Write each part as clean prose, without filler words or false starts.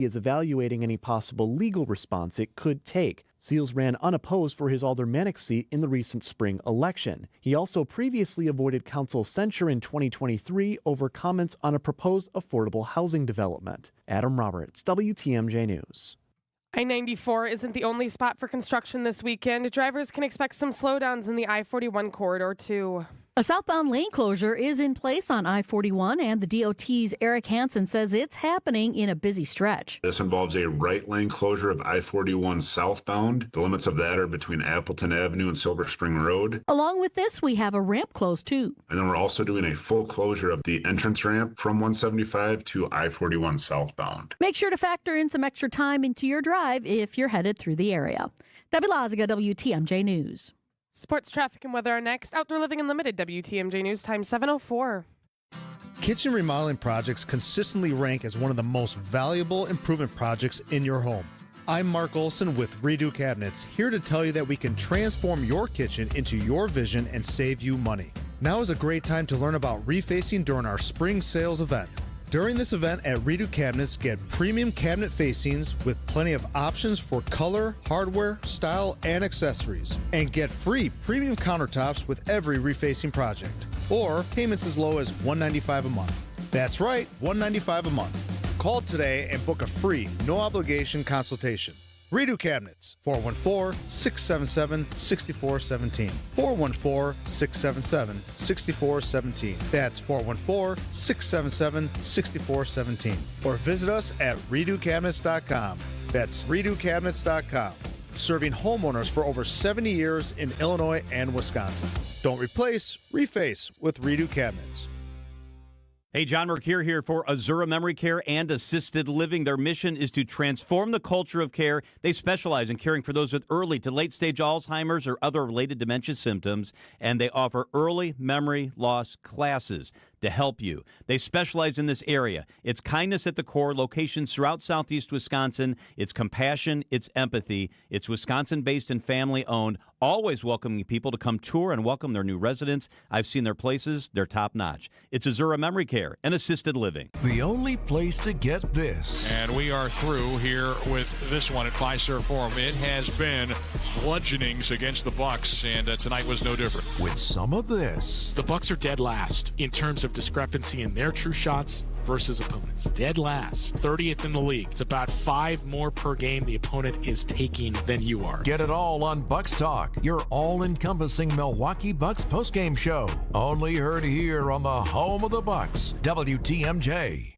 is evaluating any possible legal response it could take. Seals ran unopposed for his aldermanic seat in the recent spring election. He also previously avoided council censure in 2023 over comments on a proposed affordable housing development. Adam Roberts, WTMJ News. I-94 isn't the only spot for construction this weekend. Drivers can expect some slowdowns in the I-41 corridor, too. A southbound lane closure is in place on I-41, and the DOT's Eric Hansen says it's happening in a busy stretch. This involves a right lane closure of I-41 southbound. The limits of that are between Appleton Avenue and Silver Spring Road. Along with this, we have a ramp closed, too. And then we're also doing a full closure of the entrance ramp from 175 to I-41 southbound. Make sure to factor in some extra time into your drive if you're headed through the area. Debbie Laziga, WTMJ News. Sports, traffic, and weather are next. Outdoor Living Unlimited, WTMJ News, time 7:04. Kitchen remodeling projects consistently rank as one of the most valuable improvement projects in your home. I'm Mark Olson with Redo Cabinets, here to tell you that we can transform your kitchen into your vision and save you money. Now is a great time to learn about refacing during our spring sales event. During this event at Redo Cabinets, get premium cabinet facings with plenty of options for color, hardware, style, and accessories. And get free premium countertops with every refacing project. Or payments as low as $195 a month. That's right, $195 a month. Call today and book a free, no-obligation consultation. Redo Cabinets, 414-677-6417. 414-677-6417. That's 414-677-6417. Or visit us at redocabinets.com. That's redocabinets.com. Serving homeowners for over 70 years in Illinois and Wisconsin. Don't replace, reface with Redo Cabinets. Hey, John Mercure here for Azura Memory Care and Assisted Living. Their mission is to transform the culture of care. They specialize in caring for those with early to late-stage Alzheimer's or other related dementia symptoms, and they offer early memory loss classes to help you. They specialize in this area. It's kindness at the core, locations throughout southeast Wisconsin. It's compassion, it's empathy. It's Wisconsin-based and family-owned, always welcoming people to come tour and welcome their new residents. I've seen their places. They're top-notch. It's Azura Memory Care and Assisted Living. The only place to get this. And we are through here with this one at Fiserv Forum. It has been bludgeonings against the Bucks, and tonight was no different. With some of this. The Bucks are dead last in terms of discrepancy in their true shots versus opponents. Dead last. 30th in the league. It's about 5 more per game the opponent is taking than you are. Get it all on Bucks Talk, your all-encompassing Milwaukee Bucks postgame show. Only heard here on the home of the Bucks, WTMJ.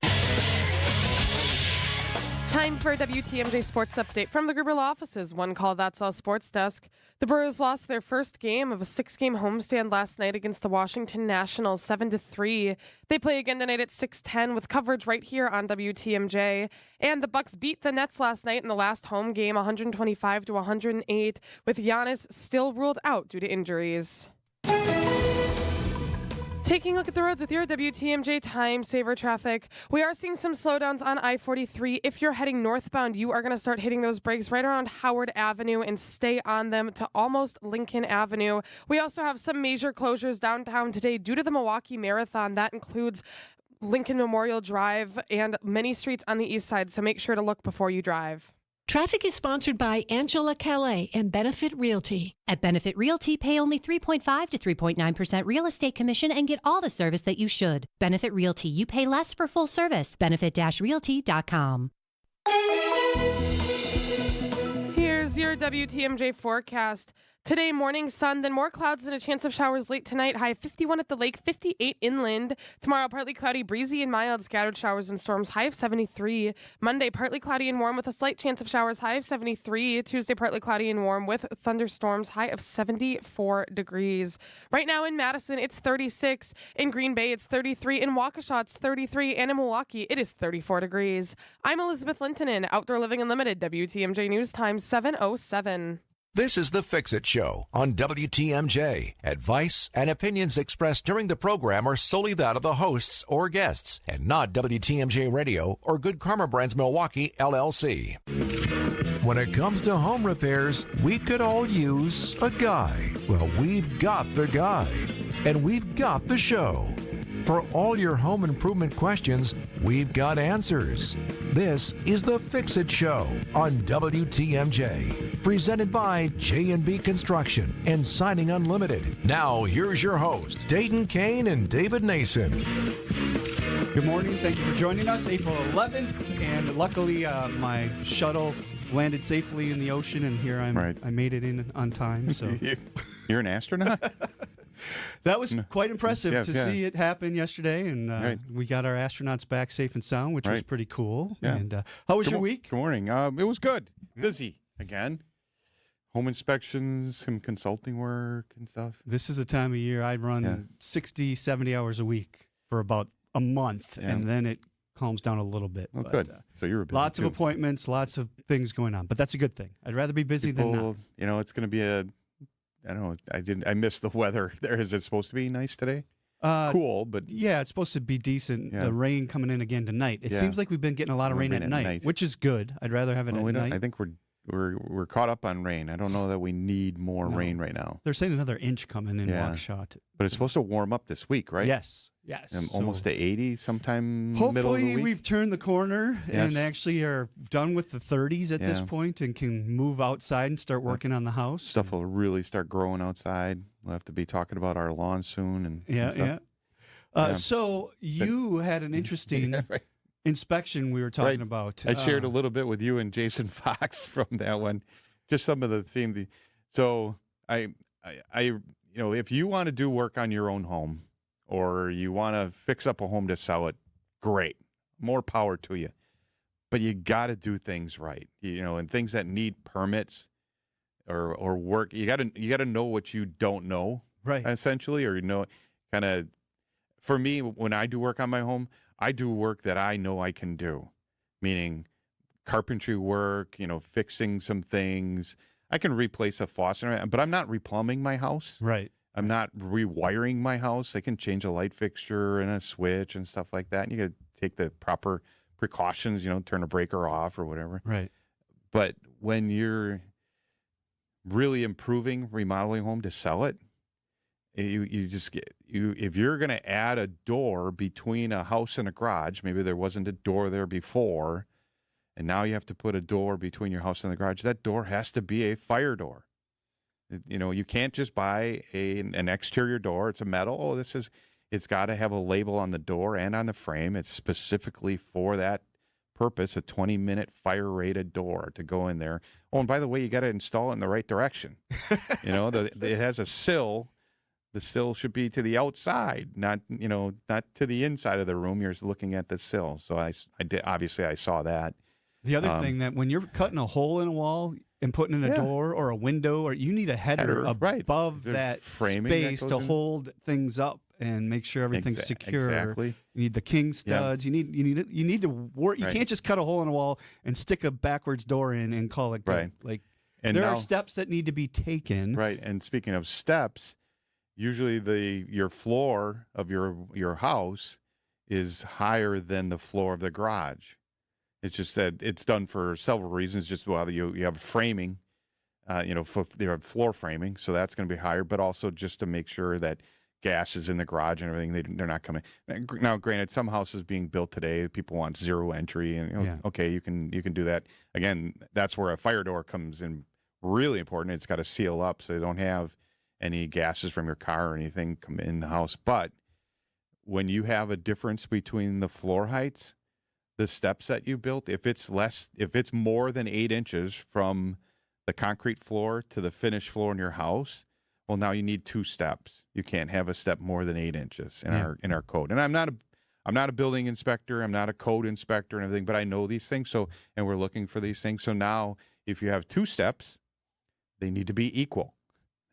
Time for a WTMJ Sports Update from the Gruber Law Offices. One call, that's all Sports Desk. The Brewers lost their first game of a 6-game homestand last night against the Washington Nationals, 7-3. They play again tonight at 6:10 with coverage right here on WTMJ. And the Bucks beat the Nets last night in the last home game, 125-108, with Giannis still ruled out due to injuries. Taking a look at the roads with your WTMJ Time Saver traffic. We are seeing some slowdowns on I-43. If you're heading northbound, you are going to start hitting those brakes right around Howard Avenue and stay on them to almost Lincoln Avenue. We also have some major closures downtown today due to the Milwaukee Marathon. That includes Lincoln Memorial Drive and many streets on the east side, so make sure to look before you drive. Traffic is sponsored by Angela Calais and Benefit Realty. At Benefit Realty, pay only 3.5 to 3.9% real estate commission and get all the service that you should. Benefit Realty, you pay less for full service. Benefit-realty.com. Here's your WTMJ forecast. Today, morning sun, then more clouds and a chance of showers late tonight. High 51 at the lake, 58 inland. Tomorrow, partly cloudy, breezy and mild. Scattered showers and storms, high of 73. Monday, partly cloudy and warm with a slight chance of showers, high of 73. Tuesday, partly cloudy and warm with thunderstorms, high of 74 degrees. Right now in Madison, it's 36. In Green Bay, it's 33. In Waukesha, it's 33. And in Milwaukee, it is 34 degrees. I'm Elizabeth Lintonen, Outdoor Living Unlimited, WTMJ News Time 7:07. This is the Fix-It Show on WTMJ. Advice and opinions expressed during the program are solely that of the hosts or guests and not WTMJ Radio or Good Karma Brands Milwaukee, LLC. When it comes to home repairs, we could all use a guy. Well, we've got the guy, and we've got the show. For all your home improvement questions, we've got answers. This is the Fix It Show on WTMJ, presented by J&B Construction and Siding Unlimited. Now, here's your host, Dayton Kane and David Nason. Good morning. Thank you for joining us. April 11th, and luckily my shuttle landed safely in the ocean, and here I'm. Right. I made it in on time. So You're an astronaut? that was quite impressive to yeah. see it happen yesterday, and we got our astronauts back safe and sound, which was pretty cool. Yeah. And how was your week? Good morning. It was good. Busy again. Home inspections, some consulting work and stuff. This is the time of year I run 60, 70 hours a week for about a month, and then it calms down a little bit. Oh, but, good. So you were busy lots too. of appointments, lots of things going on, but that's a good thing. I'd rather be busy than not. You know, it's going to be I don't know. I missed the weather there. Is it supposed to be nice today? Cool, but yeah, it's supposed to be decent. Yeah. The rain coming in again tonight. It seems like we've been getting a lot of rain at night, which is good. I'd rather have it at night. I think we're caught up on rain. I don't know that we need more rain right now. They're saying another inch coming in Waukesha. But it's supposed to warm up this week, right? Yes. Almost to 80 sometime hopefully middle of the week. We've turned the corner and actually are done with the 30s at this point and can move outside and start working on the house. Stuff will really start growing outside. We'll have to be talking about our lawn soon. And stuff. So you had an interesting inspection we were talking about. I shared a little bit with you and Jason Fox from that one, just some of the theme. So I if you want to do work on your own home, or you want to fix up a home to sell it, great. More power to you. But you got to do things right. And things that need permits or work, you got to know what you don't know, right? Essentially, or kind of. For me, when I do work on my home, I do work that I know I can do, meaning carpentry work, fixing some things. I can replace a faucet, but I'm not replumbing my house. Right. I'm not rewiring my house. I can change a light fixture and a switch and stuff like that. And you got to take the proper precautions, turn a breaker off or whatever. Right. But when you're really improving, remodeling a home to sell it, you just get if you're going to add a door between a house and a garage, maybe there wasn't a door there before, and now you have to put a door between your house and the garage. That door has to be a fire door. You can't just buy an exterior door. It's a metal. It's got to have a label on the door and on the frame. It's specifically for that purpose, a 20-minute fire-rated door to go in there. Oh, and by the way, you got to install it in the right direction. It has a sill. The sill should be to the outside, not to the inside of the room. You're looking at the sill. So I did. Obviously, I saw that. The other thing that when you're cutting a hole in a wall and putting in a door or a window, or you need a header above that space to hold things up and make sure everything's secure. Exactly. You need the king studs. You need to work. You can't just cut a hole in a wall and stick a backwards door in and call it good. And there are steps that need to be taken. Right. And speaking of steps, usually your floor of your house is higher than the floor of the garage. It's just that it's done for several reasons. Just you have framing, you have floor framing, so that's going to be higher. But also just to make sure that gas is in the garage and everything. They're not coming. Now, granted, some houses being built today, people want zero entry, and okay, you can do that. Again, that's where a fire door comes in really important. It's got to seal up so they don't have any gases from your car or anything come in the house. But when you have a difference between the floor heights, the steps that you built, if it's more than 8 inches from the concrete floor to the finished floor in your house, well, now you need 2 steps. You can't have a step more than 8 inches in our code. And I'm not a building inspector, I'm not a code inspector and everything, but I know these things. So, and we're looking for these things. So now, if you have 2 steps, they need to be equal.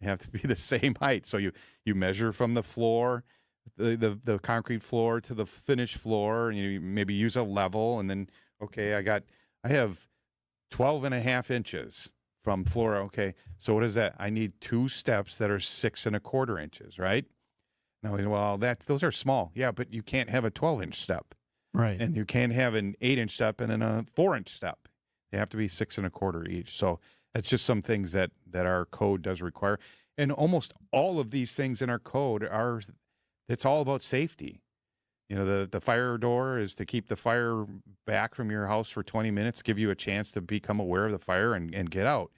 They have to be the same height. So you measure from the floor, the concrete floor to the finished floor, and you maybe use a level, and then, okay, I have 12 and a half inches from floor. Okay, so what is that? I need 2 steps that are 6 1/4 inches, right? Now, well, those are small. Yeah, but you can't have a 12-inch step. Right. And you can't have an 8-inch step and then a 4-inch step. They have to be 6 1/4 each. So that's just some things that our code does require. And almost all of these things in our code it's all about safety. The fire door is to keep the fire back from your house for 20 minutes, give you a chance to become aware of the fire and get out.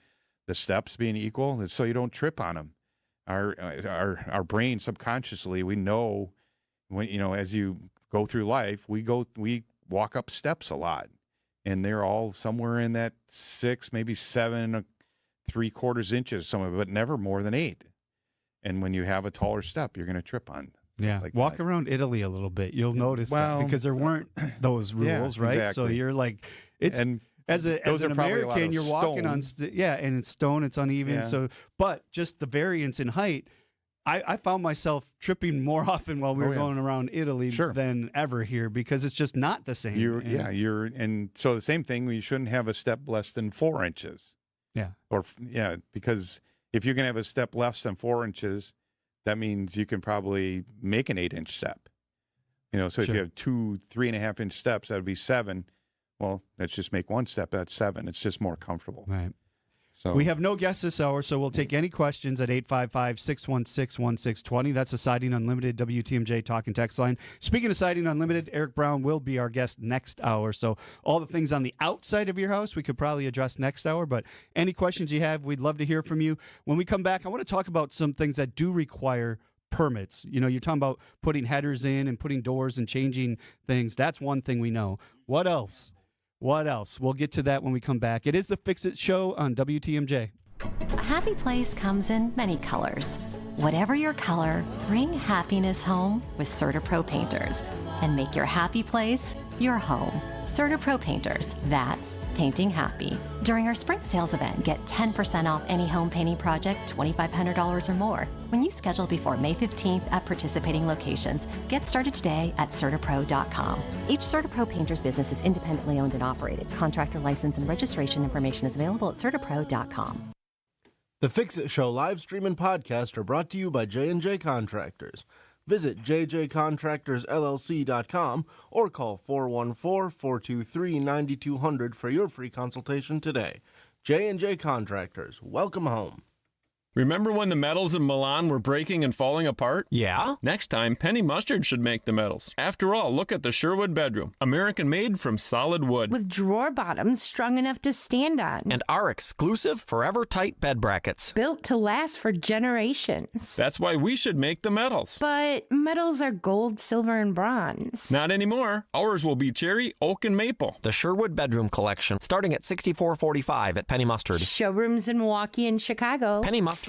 The steps being equal is so you don't trip on them. Our brain subconsciously, we know when, as you go through life, we walk up steps a lot, and they're all somewhere in that 6, maybe 7.75 inches, somewhere, but never more than 8. And when you have a taller step, you're going to trip on. Yeah, like walk that. Around Italy a little bit. You'll notice that because there weren't those rules, right? Exactly. So you're like, as an American, you're walking on, and it's stone, it's uneven. Yeah. So, but just the variance in height, I found myself tripping more often while we were going around Italy than ever here because it's just not the same. And so the same thing. You shouldn't have a step less than 4 inches. Yeah, because if you can have a step less than 4 inches, that means you can probably make an 8-inch step. So if you have 2 3.5-inch steps, that would be 7. Well, let's just make one step. That's 7. It's just more comfortable. Right. So we have no guests this hour, so we'll take any questions at 855-616-1620. That's the Siding Unlimited WTMJ talk and text line. Speaking of Siding Unlimited, Eric Brown will be our guest next hour. So all the things on the outside of your house we could probably address next hour, but any questions you have, we'd love to hear from you. When we come back, I want to talk about some things that do require permits. You're talking about putting headers in and putting doors and changing things. That's one thing we know. What else? We'll get to that when we come back. It is the Fix It Show on WTMJ. A happy place comes in many colors. Whatever your color, bring happiness home with CertaPro Painters and make your happy place your home. CertaPro Painters, that's painting happy. During our spring sales event, get 10% off any home painting project, $2,500 or more. When you schedule before May 15th at participating locations, get started today at CertaPro.com. Each CertaPro Painters business is independently owned and operated. Contractor license and registration information is available at CertaPro.com. The Fix It Show live stream and podcast are brought to you by J&J Contractors. Visit jjcontractorsllc.com or call 414-423-9200 for your free consultation today. J&J Contractors, welcome home. Remember when the metals in Milan were breaking and falling apart? Yeah? Next time, Penny Mustard should make the metals. After all, look at the Sherwood bedroom. American-made from solid wood. With drawer bottoms strong enough to stand on. And our exclusive Forever Tight bed brackets. Built to last for generations. That's why we should make the metals. But metals are gold, silver, and bronze. Not anymore. Ours will be cherry, oak, and maple. The Sherwood bedroom collection, starting at $64.45 at Penny Mustard. Showrooms in Milwaukee and Chicago. PennyMustard.com.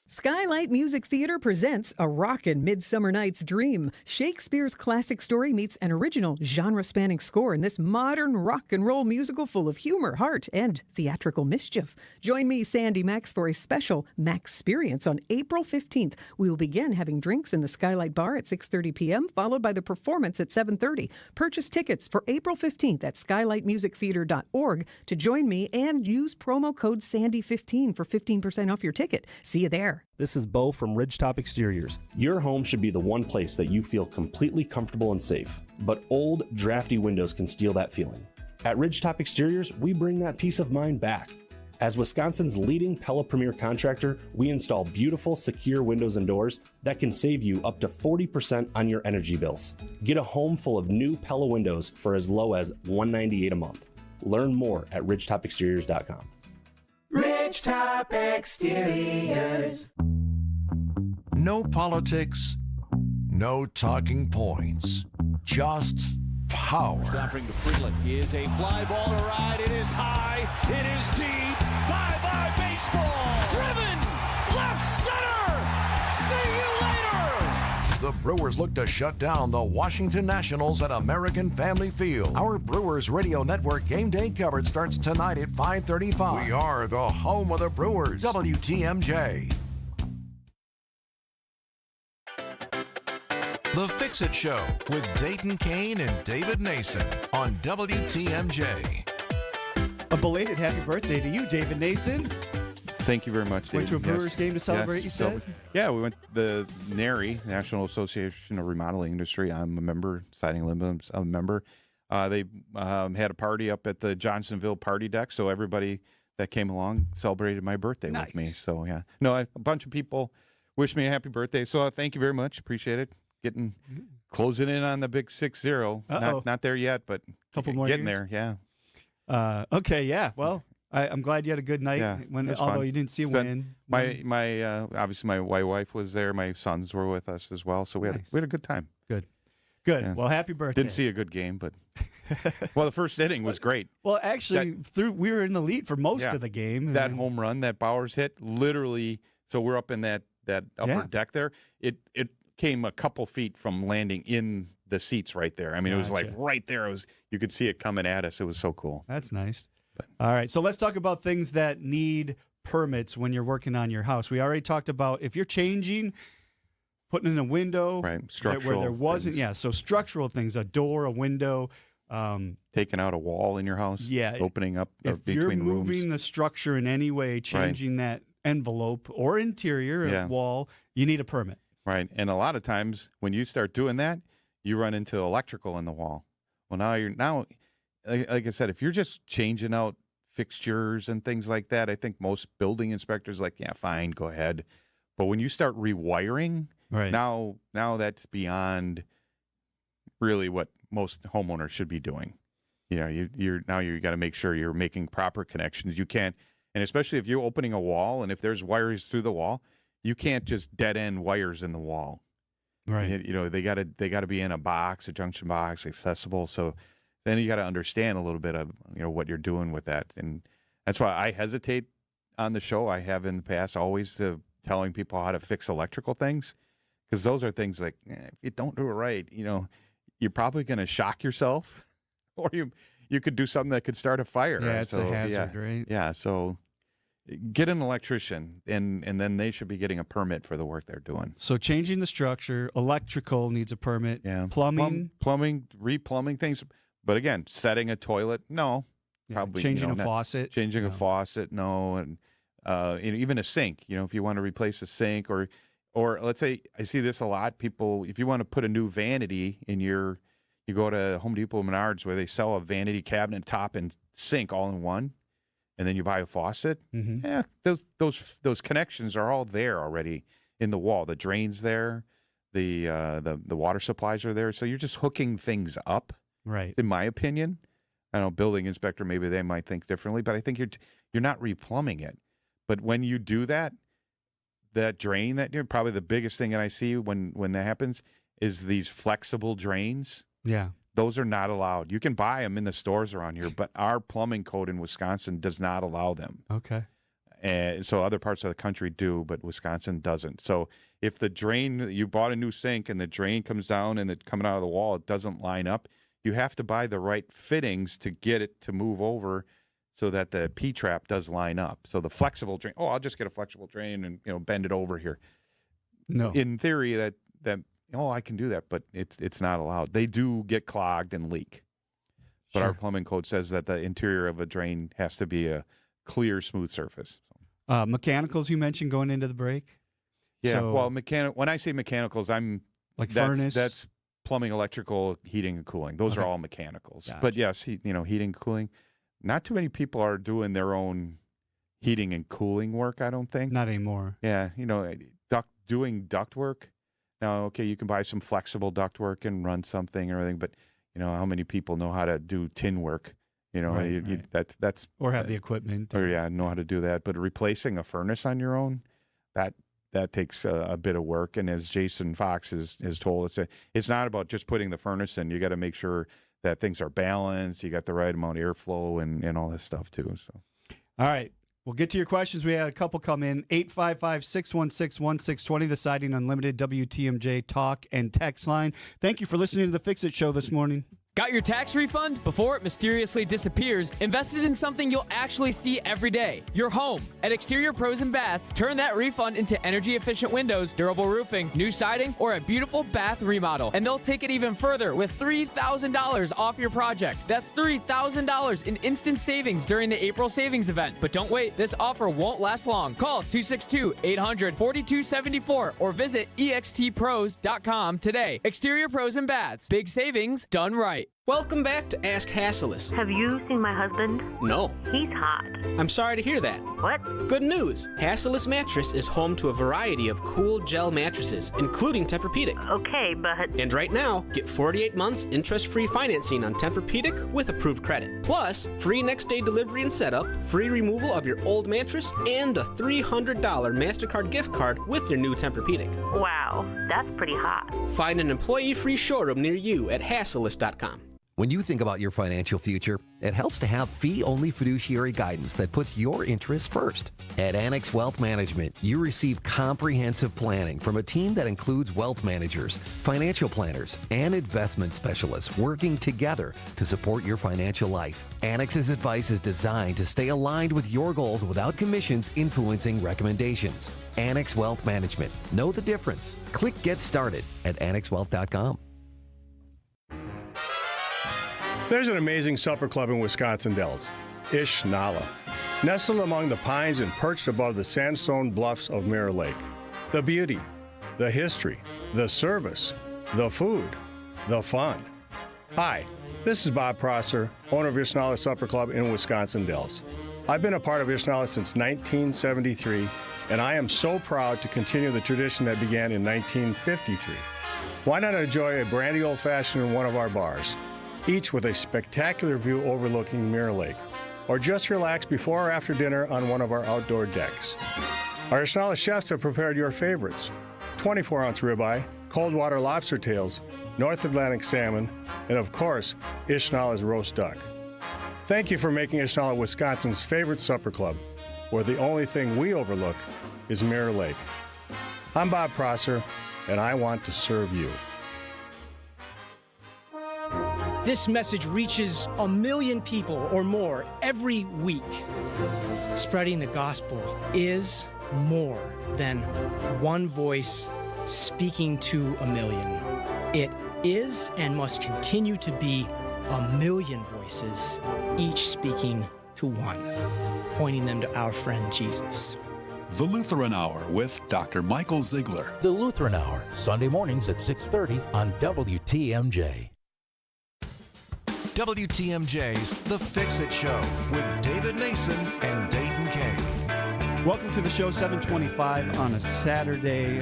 Skylight Music Theater presents A Rockin' Midsummer Night's Dream. Shakespeare's classic story meets an original genre-spanning score in this modern rock and roll musical full of humor, heart, and theatrical mischief. Join me, Sandy Max, for a special Max-experience on April 15th. We will begin having drinks in the Skylight Bar at 6:30 p.m., followed by the performance at 7:30. Purchase tickets for April 15th at skylightmusictheater.org to join me and use promo code SANDY15 for 15% off your ticket. See you there. This is Bo from Ridgetop Exteriors. Your home should be the one place that you feel completely comfortable and safe, but old, drafty windows can steal that feeling. At Ridgetop Exteriors, we bring that peace of mind back. As Wisconsin's leading Pella Premier contractor, we install beautiful, secure windows and doors that can save you up to 40% on your energy bills. Get a home full of new Pella windows for as low as $198 a month. Learn more at ridgetopexteriors.com. Ridgetop Exteriors. No politics, no talking points, just power. Offering to Freeland. Is a fly ball to ride. It is high. It is deep. Bye-bye baseball. Driven. Left center. See you later. The Brewers look to shut down the Washington Nationals at American Family Field. Our Brewers Radio Network game day coverage starts tonight at 5:35. We are the home of the Brewers. WTMJ. The Fix-It Show with Dayton Kane and David Nason on WTMJ. A belated happy birthday to you, David Nason. Thank you very much, Went David. to a Brewers game to celebrate, you said? Yeah, we went to the NARI, National Association of Remodeling Industry. I'm a member, Siding Unlimited, I'm a member. They had a party up at the Johnsonville party deck, so everybody that came along celebrated my birthday with me. So, yeah. No, a bunch of people wished me a happy birthday, so thank you very much. Appreciate it. closing in on the big 6-0. Not there yet, but couple more getting years? there. Yeah. Okay. Yeah. Well, I'm glad you had a good night. Yeah, Although you didn't see a win. My obviously my wife was there. My sons were with us as well, so we had a good time. Good. Yeah. Well, happy birthday. Didn't see a good game, but well, the first inning was great. Well, actually, we were in the lead for most of the game. That home run that Bowers hit, literally. So we're up in that upper deck there. It came a couple feet from landing in the seats right there. I mean, it was like right there. You could see it coming at us. It was so cool. That's nice. All right, so let's talk about things that need permits when you're working on your house. We already talked about if you're changing, putting in a window, structural where there wasn't. things. Yeah, so structural things, a door, a window. Taking out a wall in your house. Opening up between you're rooms. moving the structure in any way, changing that envelope or interior wall, you need a permit. Right, and a lot of times when you start doing that, you run into electrical in the wall. Well, now, like I said, if you're just changing out fixtures and things like that, I think most building inspectors are like, yeah, fine, go ahead. But when you start rewiring, now that's beyond really what most homeowners should be doing. You know, you got to make sure you're making proper connections. You can't, and especially if you're opening a wall and if there's wires through the wall, you can't just dead end wires in the wall. Right. You know, they got to be in a box, a junction box, accessible. So then you got to understand a little bit of, what you're doing with that. And that's why I hesitate on the show. I have in the past always telling people how to fix electrical things, because those are things like, if you don't do it right, you're probably going to shock yourself, or you could do something that could start a fire. Yeah, it's a hazard, right? Yeah, so get an electrician, and then they should be getting a permit for the work they're doing. So changing the structure, electrical needs a permit. Yeah, plumbing, replumbing things. But again, setting a toilet, no. Probably changing a faucet. Changing a faucet, no. And even a sink. If you want to replace a sink, or let's say, I see this a lot. People, if you want to put a new vanity in you go to Home Depot, Menards, where they sell a vanity cabinet, top, and sink all in one, and then you buy a faucet. Mm-hmm. Yeah, those connections are all there already in the wall. The drain's there, the water supplies are there. So you're just hooking things up. Right. In my opinion, I know building inspector, maybe they might think differently, but I think you're not replumbing it. But when you do that drain, probably the biggest thing that I see when that happens is these flexible drains. Yeah. Those are not allowed. You can buy them in the stores around here, but our plumbing code in Wisconsin does not allow them. Okay. And so other parts of the country do, but Wisconsin doesn't. So if the drain, you bought a new sink and the drain comes down and it's coming out of the wall, it doesn't line up, you have to buy the right fittings to get it to move over so that the P-trap does line up. So the flexible drain, I'll just get a flexible drain and bend it over here. No. In theory, that I can do that, but it's not allowed. They do get clogged and leak. But our plumbing code says that the interior of a drain has to be a clear, smooth surface. Mechanicals you mentioned going into the break? Yeah, when I say mechanicals, furnace? That's plumbing, electrical, heating, and cooling. Those are all mechanicals. Gotcha. But yes, heating and cooling. Not too many people are doing their own heating and cooling work, I don't think. Not anymore. Yeah, doing duct work. Now, okay, you can buy some flexible duct work and run something or anything, but how many people know how to do tin work? That's or have the equipment. Or know how to do that. But replacing a furnace on your own, that takes a bit of work. And as Jason Fox has told us, it's not about just putting the furnace in. You got to make sure that things are balanced. You got the right amount of airflow and all this stuff too. So, all right. We'll get to your questions. We had a couple come in. 855-616-1620, the Siding Unlimited WTMJ talk and text line. Thank you for listening to the Fix It Show this morning. Got your tax refund? Before it mysteriously disappears, invested in something you'll actually see every day. Your home. At Exterior Pros and Baths, turn that refund into energy-efficient windows, durable roofing, new siding, or a beautiful bath remodel. And they'll take it even further with $3,000 off your project. That's $3,000 in instant savings during the April savings event. But don't wait. This offer won't last long. Call 262-800-4274 or visit extpros.com today. Exterior Pros and Baths. Big savings done right. Welcome back to Ask Hasselus. Have you seen my husband? No. He's hot. I'm sorry to hear that. What? Good news. Hasselus Mattress is home to a variety of cool gel mattresses, including Tempur-Pedic. Okay, but... And right now, get 48 months interest-free financing on Tempur-Pedic with approved credit. Plus, free next-day delivery and setup, free removal of your old mattress, and a $300 MasterCard gift card with your new Tempur-Pedic. Wow, that's pretty hot. Find an employee-free showroom near you at Hasselus.com. When you think about your financial future, it helps to have fee-only fiduciary guidance that puts your interests first. At Annex Wealth Management, you receive comprehensive planning from a team that includes wealth managers, financial planners, and investment specialists working together to support your financial life. Annex's advice is designed to stay aligned with your goals without commissions influencing recommendations. Annex Wealth Management. Know the difference. Click Get Started at annexwealth.com. There's an amazing supper club in Wisconsin Dells, Ish Nala, nestled among the pines and perched above the sandstone bluffs of Mirror Lake. The beauty, the history, the service, the food, the fun. Hi, this is Bob Prosser, owner of Ish Nala Supper Club in Wisconsin Dells. I've been a part of Ish Nala since 1973, and I am so proud to continue the tradition that began in 1953. Why not enjoy a brandy old-fashioned in one of our bars? Each with a spectacular view overlooking Mirror Lake, or just relax before or after dinner on one of our outdoor decks. Our Ish Nala chefs have prepared your favorites: 24-ounce ribeye, cold water lobster tails, North Atlantic salmon, and of course, Ish Nala's roast duck. Thank you for making Ish Nala Wisconsin's favorite supper club, where the only thing we overlook is Mirror Lake. I'm Bob Prosser, and I want to serve you. This message reaches 1 million people or more every week. Spreading the gospel is more than one voice speaking to 1 million. It is and must continue to be 1 million voices, each speaking to one, pointing them to our friend Jesus. The Lutheran Hour with Dr. Michael Ziegler. The Lutheran Hour, Sunday mornings at 6:30 on WTMJ. WTMJ's The Fix-It Show with David Nason and Dayton Kane. Welcome to the show, 7:25 on a Saturday.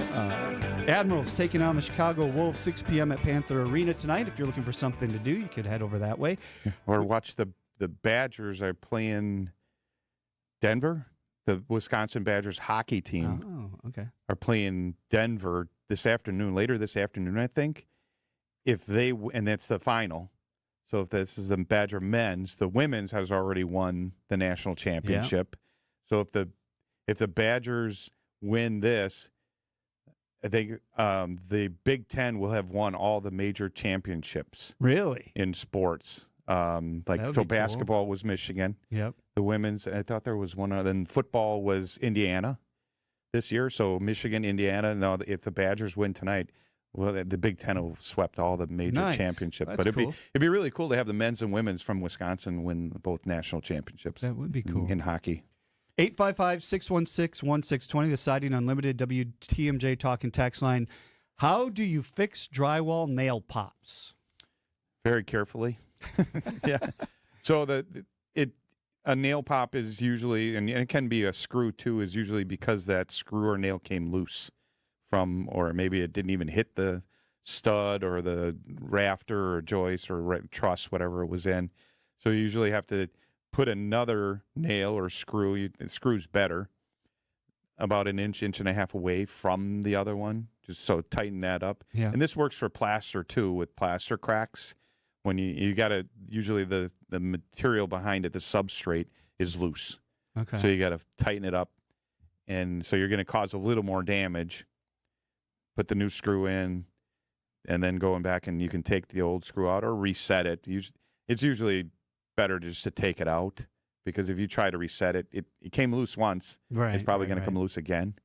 Admirals taking on the Chicago Wolves, 6 p.m. at Panther Arena tonight. If you're looking for something to do, you could head over that way. Or watch the Badgers are playing Denver. The Wisconsin Badgers hockey team are playing Denver later this afternoon, I think. And that's the final. So if this is the Badger men's, the women's has already won the national championship. Yeah. So if the Badgers win this, I think the Big Ten will have won all the major championships. Really? In sports. Basketball was Michigan. Yep. The women's, I thought there was one other. Then football was Indiana this year. So Michigan, Indiana. Now, if the Badgers win tonight, well, the Big Ten will swept all the major championships. That's but it'd cool. be really cool to have the men's and women's from Wisconsin win both national championships. That would be cool. In hockey. 855-616-1620, the Siding Unlimited WTMJ talk and text line. How do you fix drywall nail pops? Very carefully. Yeah. So a nail pop is usually, and it can be a screw too, is usually because that screw or nail came loose from, or maybe it didn't even hit the stud or the rafter or joist or truss, whatever it was in. So you usually have to put another nail or screw. The screw's better, about an inch and a half away from the other one, just so tighten that up. Yeah. And this works for plaster too, with plaster cracks. When you got to, usually the material behind it, the substrate is loose. Okay. So you got to tighten it up. And so you're going to cause a little more damage. Put the new screw in, and then going back, and you can take the old screw out or reset it. It's usually better just to take it out, because if you try to reset it, it came loose once. Right, it's probably going to come loose again.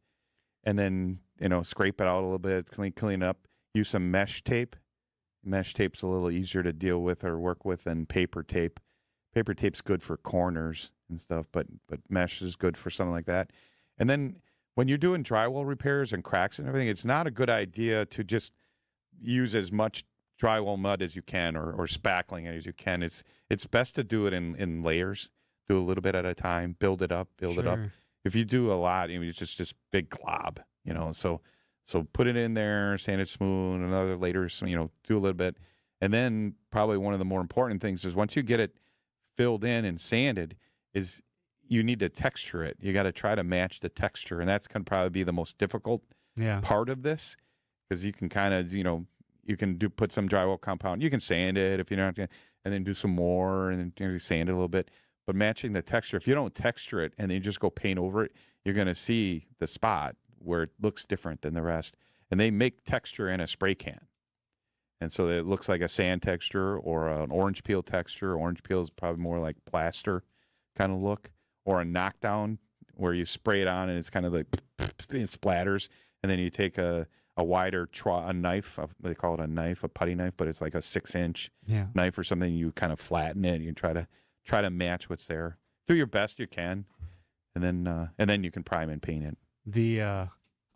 And then, scrape it out a little bit, clean it up. Use some mesh tape. Mesh tape's a little easier to deal with or work with than paper tape. Paper tape's good for corners and stuff, but mesh is good for something like that. And then when you're doing drywall repairs and cracks and everything, it's not a good idea to just use as much drywall mud as you can, or spackling it as you can. It's best to do it in layers. Do a little bit at a time. Build it up. Build it up. If you do a lot, it's just this big glob. So put it in there, sand it smooth. Another later, do a little bit, and then probably one of the more important things is once you get it filled in and sanded, is you need to texture it. You got to try to match the texture, and that's going to probably be the most difficult part of this, because you can kind of, you can put some drywall compound. You can sand it if you're not, and then do some more, and then sand it a little bit. But matching the texture, if you don't texture it and then you just go paint over it, you're going to see the spot where it looks different than the rest. And they make texture in a spray can. And so it looks like a sand texture or an orange peel texture. Orange peel is probably more like plaster kind of look, or a knockdown where you spray it on and it's kind of like it splatters. And then you take a wider a knife, they call it a knife, a putty knife, but it's like a 6-inch knife or something. You kind of flatten it. You try to match what's there. Do your best you can, and then you can prime and paint it. The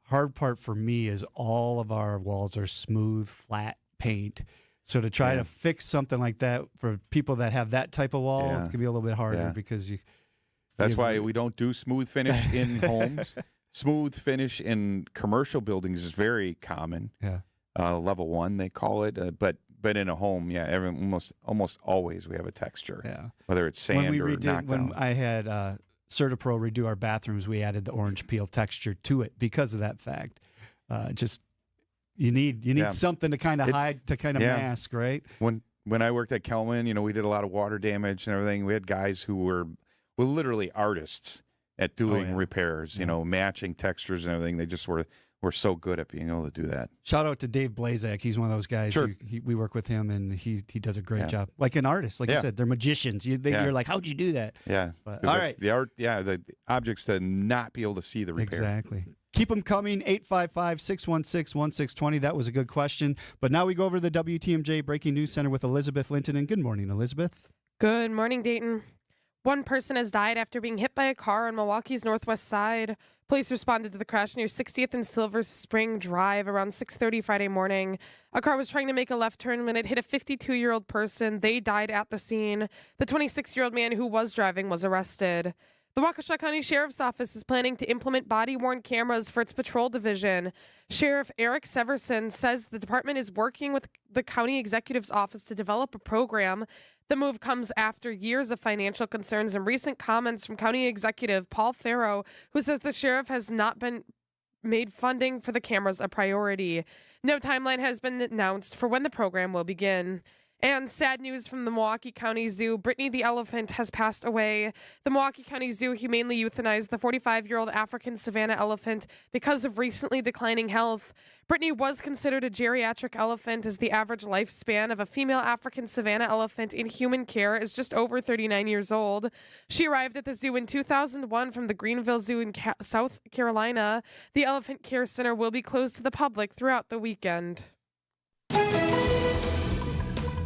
hard part for me is all of our walls are smooth, flat paint. So to try to fix something like that for people that have that type of wall, it's gonna be a little bit harder because That's why we don't do smooth finish in homes. Smooth finish in commercial buildings is very common. Level 1 they call it, but in a home, almost always we have a texture. Whether it's sand or knockdown. When I had CertaPro redo our bathrooms, we added the orange peel texture to it because of that fact. You need something to kind of hide, to kind of mask, right? When I worked at Kelman, we did a lot of water damage and everything. We had guys who were literally artists at doing repairs, matching textures and everything. They just were so good at being able to do that. Shout out to Dave Blazak. He's one of those guys. Sure. We work with him, and he does a great job. Like an artist, like you said, they're magicians. You're like, how'd you do that? Yeah. But, all right. The art, the objects to not be able to see the repair. Exactly. Keep them coming, 855-616-1620. That was a good question. But now we go over to the WTMJ Breaking News Center with Elizabeth Linton. And good morning, Elizabeth. Good morning, Dayton. One person has died after being hit by a car on Milwaukee's northwest side. Police responded to the crash near 60th and Silver Spring Drive around 6:30 Friday morning. A car was trying to make a left turn when it hit a 52-year-old person. They died at the scene. The 26-year-old man who was driving was arrested. The Waukesha County Sheriff's Office is planning to implement body-worn cameras for its patrol division. Sheriff Eric Severson says the department is working with the county executive's office to develop a program. The move comes after years of financial concerns and recent comments from County Executive Paul Farrow, who says the sheriff has not been made funding for the cameras a priority. No timeline has been announced for when the program will begin. And sad news from the Milwaukee County Zoo. Brittany the elephant has passed away. The Milwaukee County Zoo humanely euthanized the 45-year-old African savanna elephant because of recently declining health. Brittany was considered a geriatric elephant, as the average lifespan of a female African savanna elephant in human care is just over 39 years old. She arrived at the zoo in 2001 from the Greenville Zoo in South Carolina. The Elephant Care Center will be closed to the public throughout the weekend.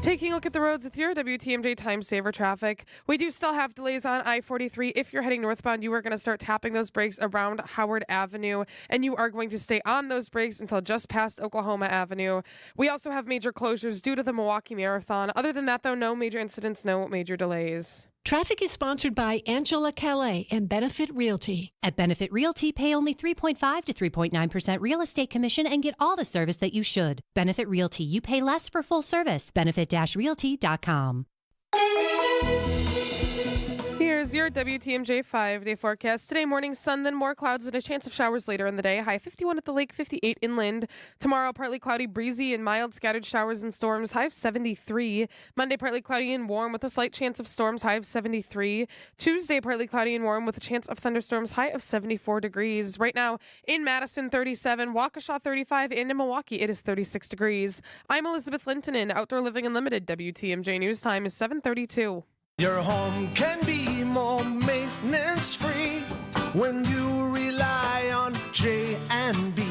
Taking a look at the roads with your WTMJ Time Saver traffic. We do still have delays on I-43. If you're heading northbound, you are going to start tapping those brakes around Howard Avenue, and you are going to stay on those brakes until just past Oklahoma Avenue. We also have major closures due to the Milwaukee Marathon. Other than that, though, no major incidents, no major delays. Traffic is sponsored by Angela Calais and Benefit Realty. At Benefit Realty, pay only 3.5 to 3.9% real estate commission and get all the service that you should. Benefit Realty, you pay less for full service. Benefit-realty.com. Here's your WTMJ 5-day forecast. Today morning, sun, then more clouds and a chance of showers later in the day. High 51 at the lake, 58 inland. Tomorrow, partly cloudy, breezy, and mild scattered showers and storms. High of 73. Monday, partly cloudy and warm with a slight chance of storms. High of 73. Tuesday, partly cloudy and warm with a chance of thunderstorms. High of 74 degrees. Right now, in Madison, 37. Waukesha, 35. And in Milwaukee, it is 36 degrees. I'm Elizabeth Linton, Outdoor Living Unlimited. WTMJ News Time is 7:32. Your home can be more maintenance free when you rely on J&B.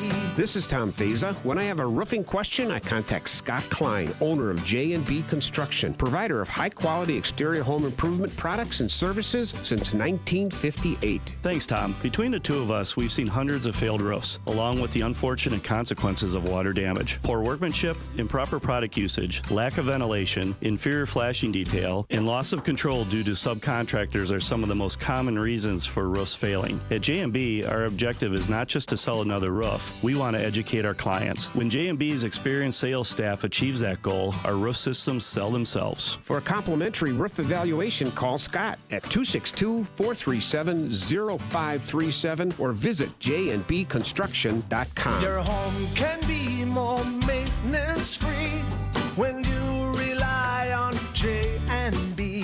This is Tom Feza. When I have a roofing question, I contact Scott Klein, owner of J&B Construction, provider of high-quality exterior home improvement products and services since 1958. Thanks, Tom. Between the two of us, we've seen hundreds of failed roofs, along with the unfortunate consequences of water damage. Poor workmanship, improper product usage, lack of ventilation, inferior flashing detail, and loss of control due to subcontractors are some of the most common reasons for roofs failing. At J&B, our objective is not just to sell another roof. We want to educate our clients. When J&B's experienced sales staff achieves that goal, our roof systems sell themselves. For a complimentary roof evaluation, call Scott at 262-437-0537 or visit jnbconstruction.com. Your home can be more maintenance free when you rely on J&B.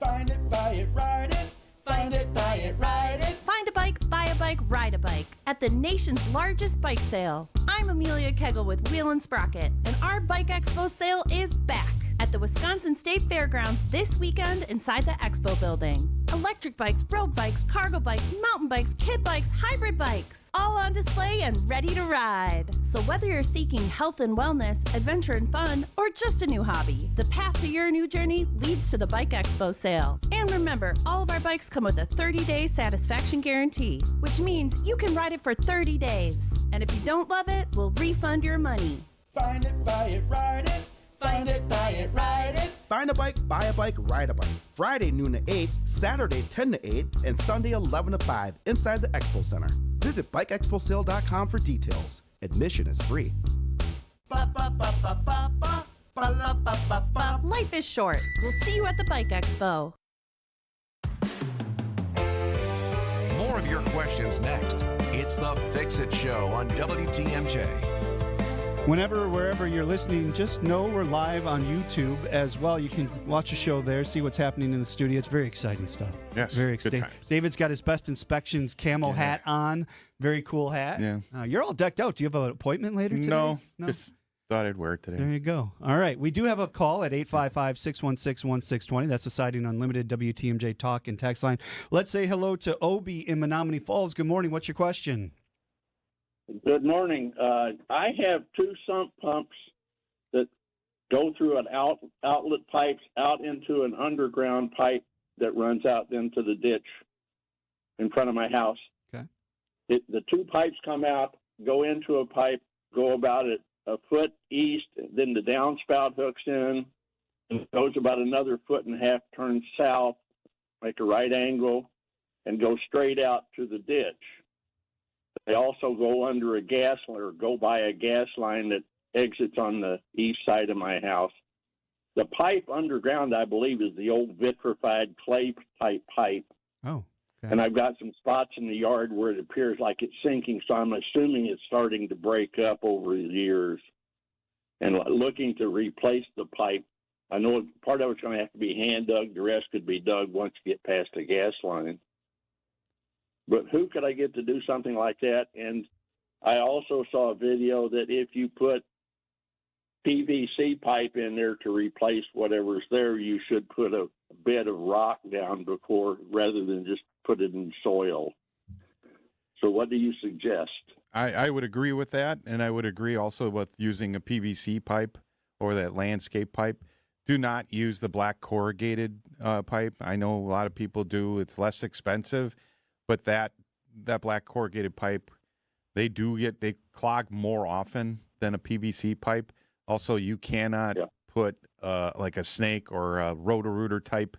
Find it, buy it, ride it. Find it, buy it, ride it. Find a bike, buy a bike, ride a bike at the nation's largest bike sale. I'm Amelia Kegel with Wheel and Sprocket, and our Bike Expo sale is back at the Wisconsin State Fairgrounds this weekend inside the Expo building. Electric bikes, road bikes, cargo bikes, mountain bikes, kid bikes, hybrid bikes, all on display and ready to ride. So whether you're seeking health and wellness, adventure and fun, or just a new hobby, the path to your new journey leads to the Bike Expo sale. And remember, all of our bikes come with a 30-day satisfaction guarantee, which means you can ride it for 30 days. And if you don't love it, we'll refund your money. Find it, buy it, ride it. Find it, buy it, ride it. Find a bike, buy a bike, ride a bike. Friday noon to 8, Saturday 10 to 8, and Sunday 11 to 5 inside the Expo Center. Visit bikeexposale.com for details. Admission is free. Life is short. We'll see you at the Bike Expo. More of your questions next. It's the Fix It Show on WTMJ. Whenever, wherever you're listening, just know we're live on YouTube as well. You can watch the show there, see what's happening in the studio. It's very exciting stuff. Yes, very good exciting. times. David's got his Best Inspections camo hat on. Very cool hat. Yeah. You're all decked out. Do you have an appointment later today? No, just thought I'd wear it today. There you go. All right. We do have a call at 855-616-1620. That's the Siding Unlimited WTMJ talk and text line. Let's say hello to Obi in Menominee Falls. Good morning. What's your question? Good morning. I have two sump pumps that go through an outlet pipes out into an underground pipe that runs out into the ditch in front of my house. Okay. The two pipes come out, go into a pipe, go about a foot east, then the downspout hooks in, and goes about another foot and a half, turns south, make a right angle, and go straight out to the ditch. They also go under a gas or go by a gas line that exits on the east side of my house. The pipe underground, I believe, is the old vitrified clay type pipe. Oh, okay. And I've got some spots in the yard where it appears like it's sinking, so I'm assuming it's starting to break up over the years. And looking to replace the pipe, I know part of it's going to have to be hand dug. The rest could be dug once you get past the gas line. But who could I get to do something like that? And I also saw a video that if you put PVC pipe in there to replace whatever's there, you should put a bed of rock down before rather than just put it in soil. So what do you suggest? I would agree with that, and I would agree also with using a PVC pipe or that landscape pipe. Do not use the black corrugated pipe. I know a lot of people do. It's less expensive. But that black corrugated pipe, they clog more often than a PVC pipe. Also, you cannot put like a snake or a Roto-Rooter type,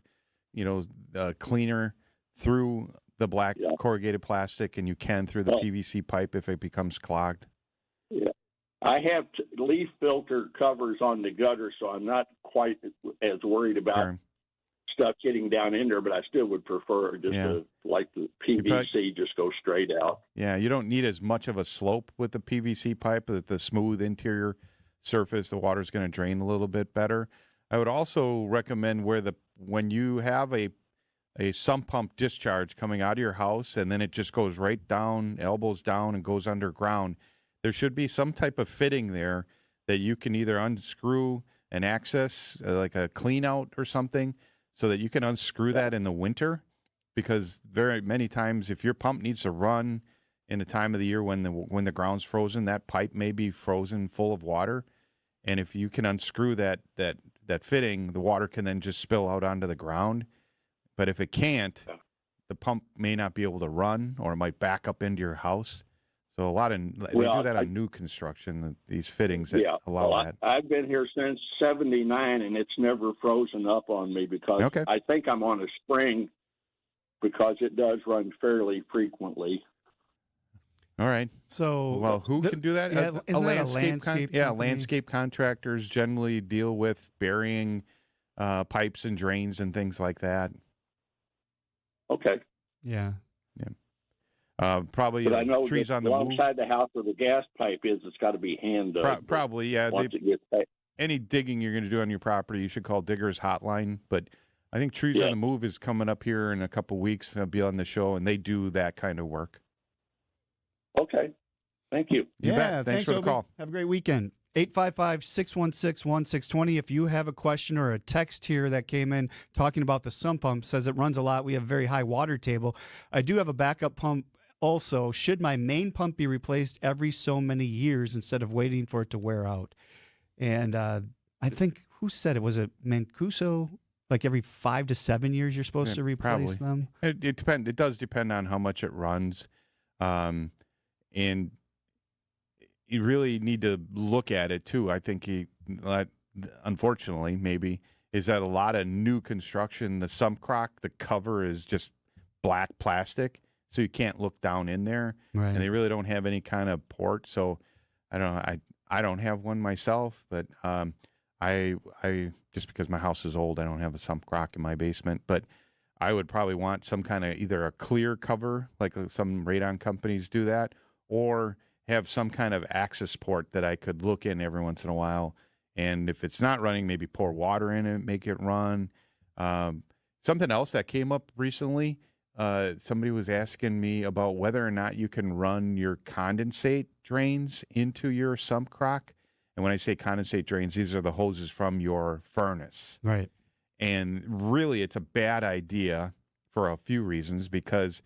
cleaner through the black corrugated plastic, and you can through the PVC pipe if it becomes clogged. Yeah, I have leaf filter covers on the gutter, so I'm not quite as worried about stuff getting down in there, but I still would prefer just to, like the PVC, just go straight out. Yeah, you don't need as much of a slope with the PVC pipe, that the smooth interior surface, the water's going to drain a little bit better. I would also recommend when you have a sump pump discharge coming out of your house and then it just goes right down, elbows down, and goes underground, there should be some type of fitting there that you can either unscrew and access, like a clean out or something, so that you can unscrew that in the winter, because very many times if your pump needs to run in the time of the year when the ground's frozen, that pipe may be frozen full of water, and if you can unscrew that fitting, the water can then just spill out onto the ground. But if it can't, the pump may not be able to run, or it might back up into your house. So they do that on new construction, these fittings that allow that. I've been here since '79, and it's never frozen up on me because I think I'm on a spring because it does run fairly frequently. All right. So, well, who can do that? Yeah, isn't that a landscape company? Landscape contractors generally deal with burying pipes and drains and things like that. Okay. Yeah. Probably but I know trees on the move. Alongside the house where the gas pipe is, it's got to be hand dug. Probably, yeah. Once it gets back. Any digging you're going to do on your property, you should call Diggers Hotline. But I think Trees on the Move is coming up here in a couple of weeks. I'll be on the show, and they do that kind of work. Okay. Thank you. You bet. Thanks for the Obi. call. Have a great weekend. 855-616-1620. If you have a question or a text here that came in talking about the sump pump, says it runs a lot. We have very high water table. I do have a backup pump also. Should my main pump be replaced every so many years instead of waiting for it to wear out? And I think, who said it? Was it Mancuso? Like every 5 to 7 years you're supposed to replace them? It depends. It does depend on how much it runs. And you really need to look at it too. I think unfortunately, maybe, is that a lot of new construction, the sump crock, the cover is just black plastic, so you can't look down in there. Right. And they really don't have any kind of port. So I don't know. I don't have one myself, but I just because my house is old, I don't have a sump crock in my basement. But I would probably want some kind of either a clear cover, like some radon companies do that, or have some kind of access port that I could look in every once in a while. And if it's not running, maybe pour water in it, make it run. Something else that came up recently, somebody was asking me about whether or not you can run your condensate drains into your sump crock. And when I say condensate drains, these are the hoses from your furnace. Right. And really, it's a bad idea for a few reasons, because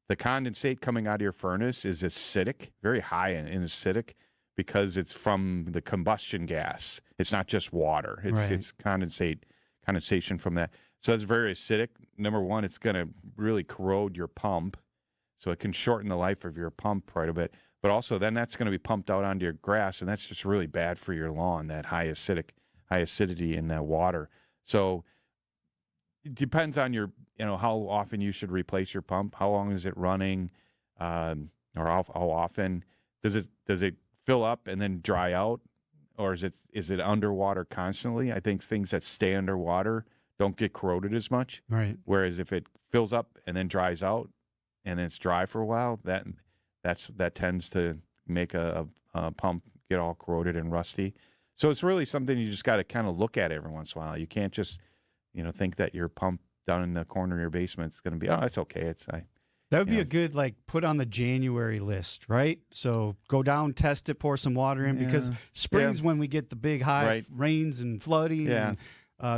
the condensate coming out of your furnace is acidic, very high in acidic, because it's from the combustion gas. It's not just water. It's condensation from that. So it's very acidic. Number one, it's going to really corrode your pump, so it can shorten the life of your pump quite a bit. But also, then that's going to be pumped out onto your grass, and that's just really bad for your lawn, that high acidity in that water. So it depends on your, how often you should replace your pump. How long is it running, or how often does it fill up and then dry out, or is it underwater constantly? I think things that stay underwater don't get corroded as much. Right. Whereas if it fills up and then dries out, and it's dry for a while, that tends to make a pump get all corroded and rusty. So it's really something you just got to kind of look at every once in a while. You can't just think that your pump down in the corner of your basement is going to be, it's okay. That would be a good, put on the January list, right? So go down, test it, pour some water in, because spring's when we get the big high rains and flooding. Yeah.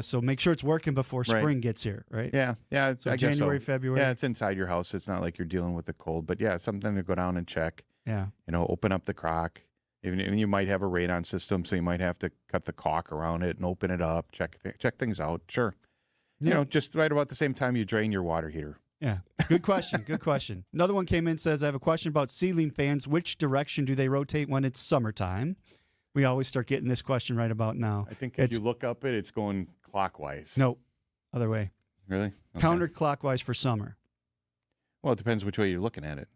So make sure it's working before spring gets here, right? Yeah. Yeah. So I guess January, so. February. Yeah, it's inside your house. It's not like you're dealing with the cold, but yeah, something to go down and check. Yeah. Open up the crock. Even you might have a radon system, so you might have to cut the caulk around it and open it up, check things out. Sure. Yeah. Just right about the same time you drain your water heater. Yeah. Good question. Good question. Another one came in, says, I have a question about ceiling fans. Which direction do they rotate when it's summertime? We always start getting this question right about now. I think if you look up it's going clockwise. Nope. Other way. Really? Okay. Counterclockwise for summer. Well, it depends which way you're looking at it.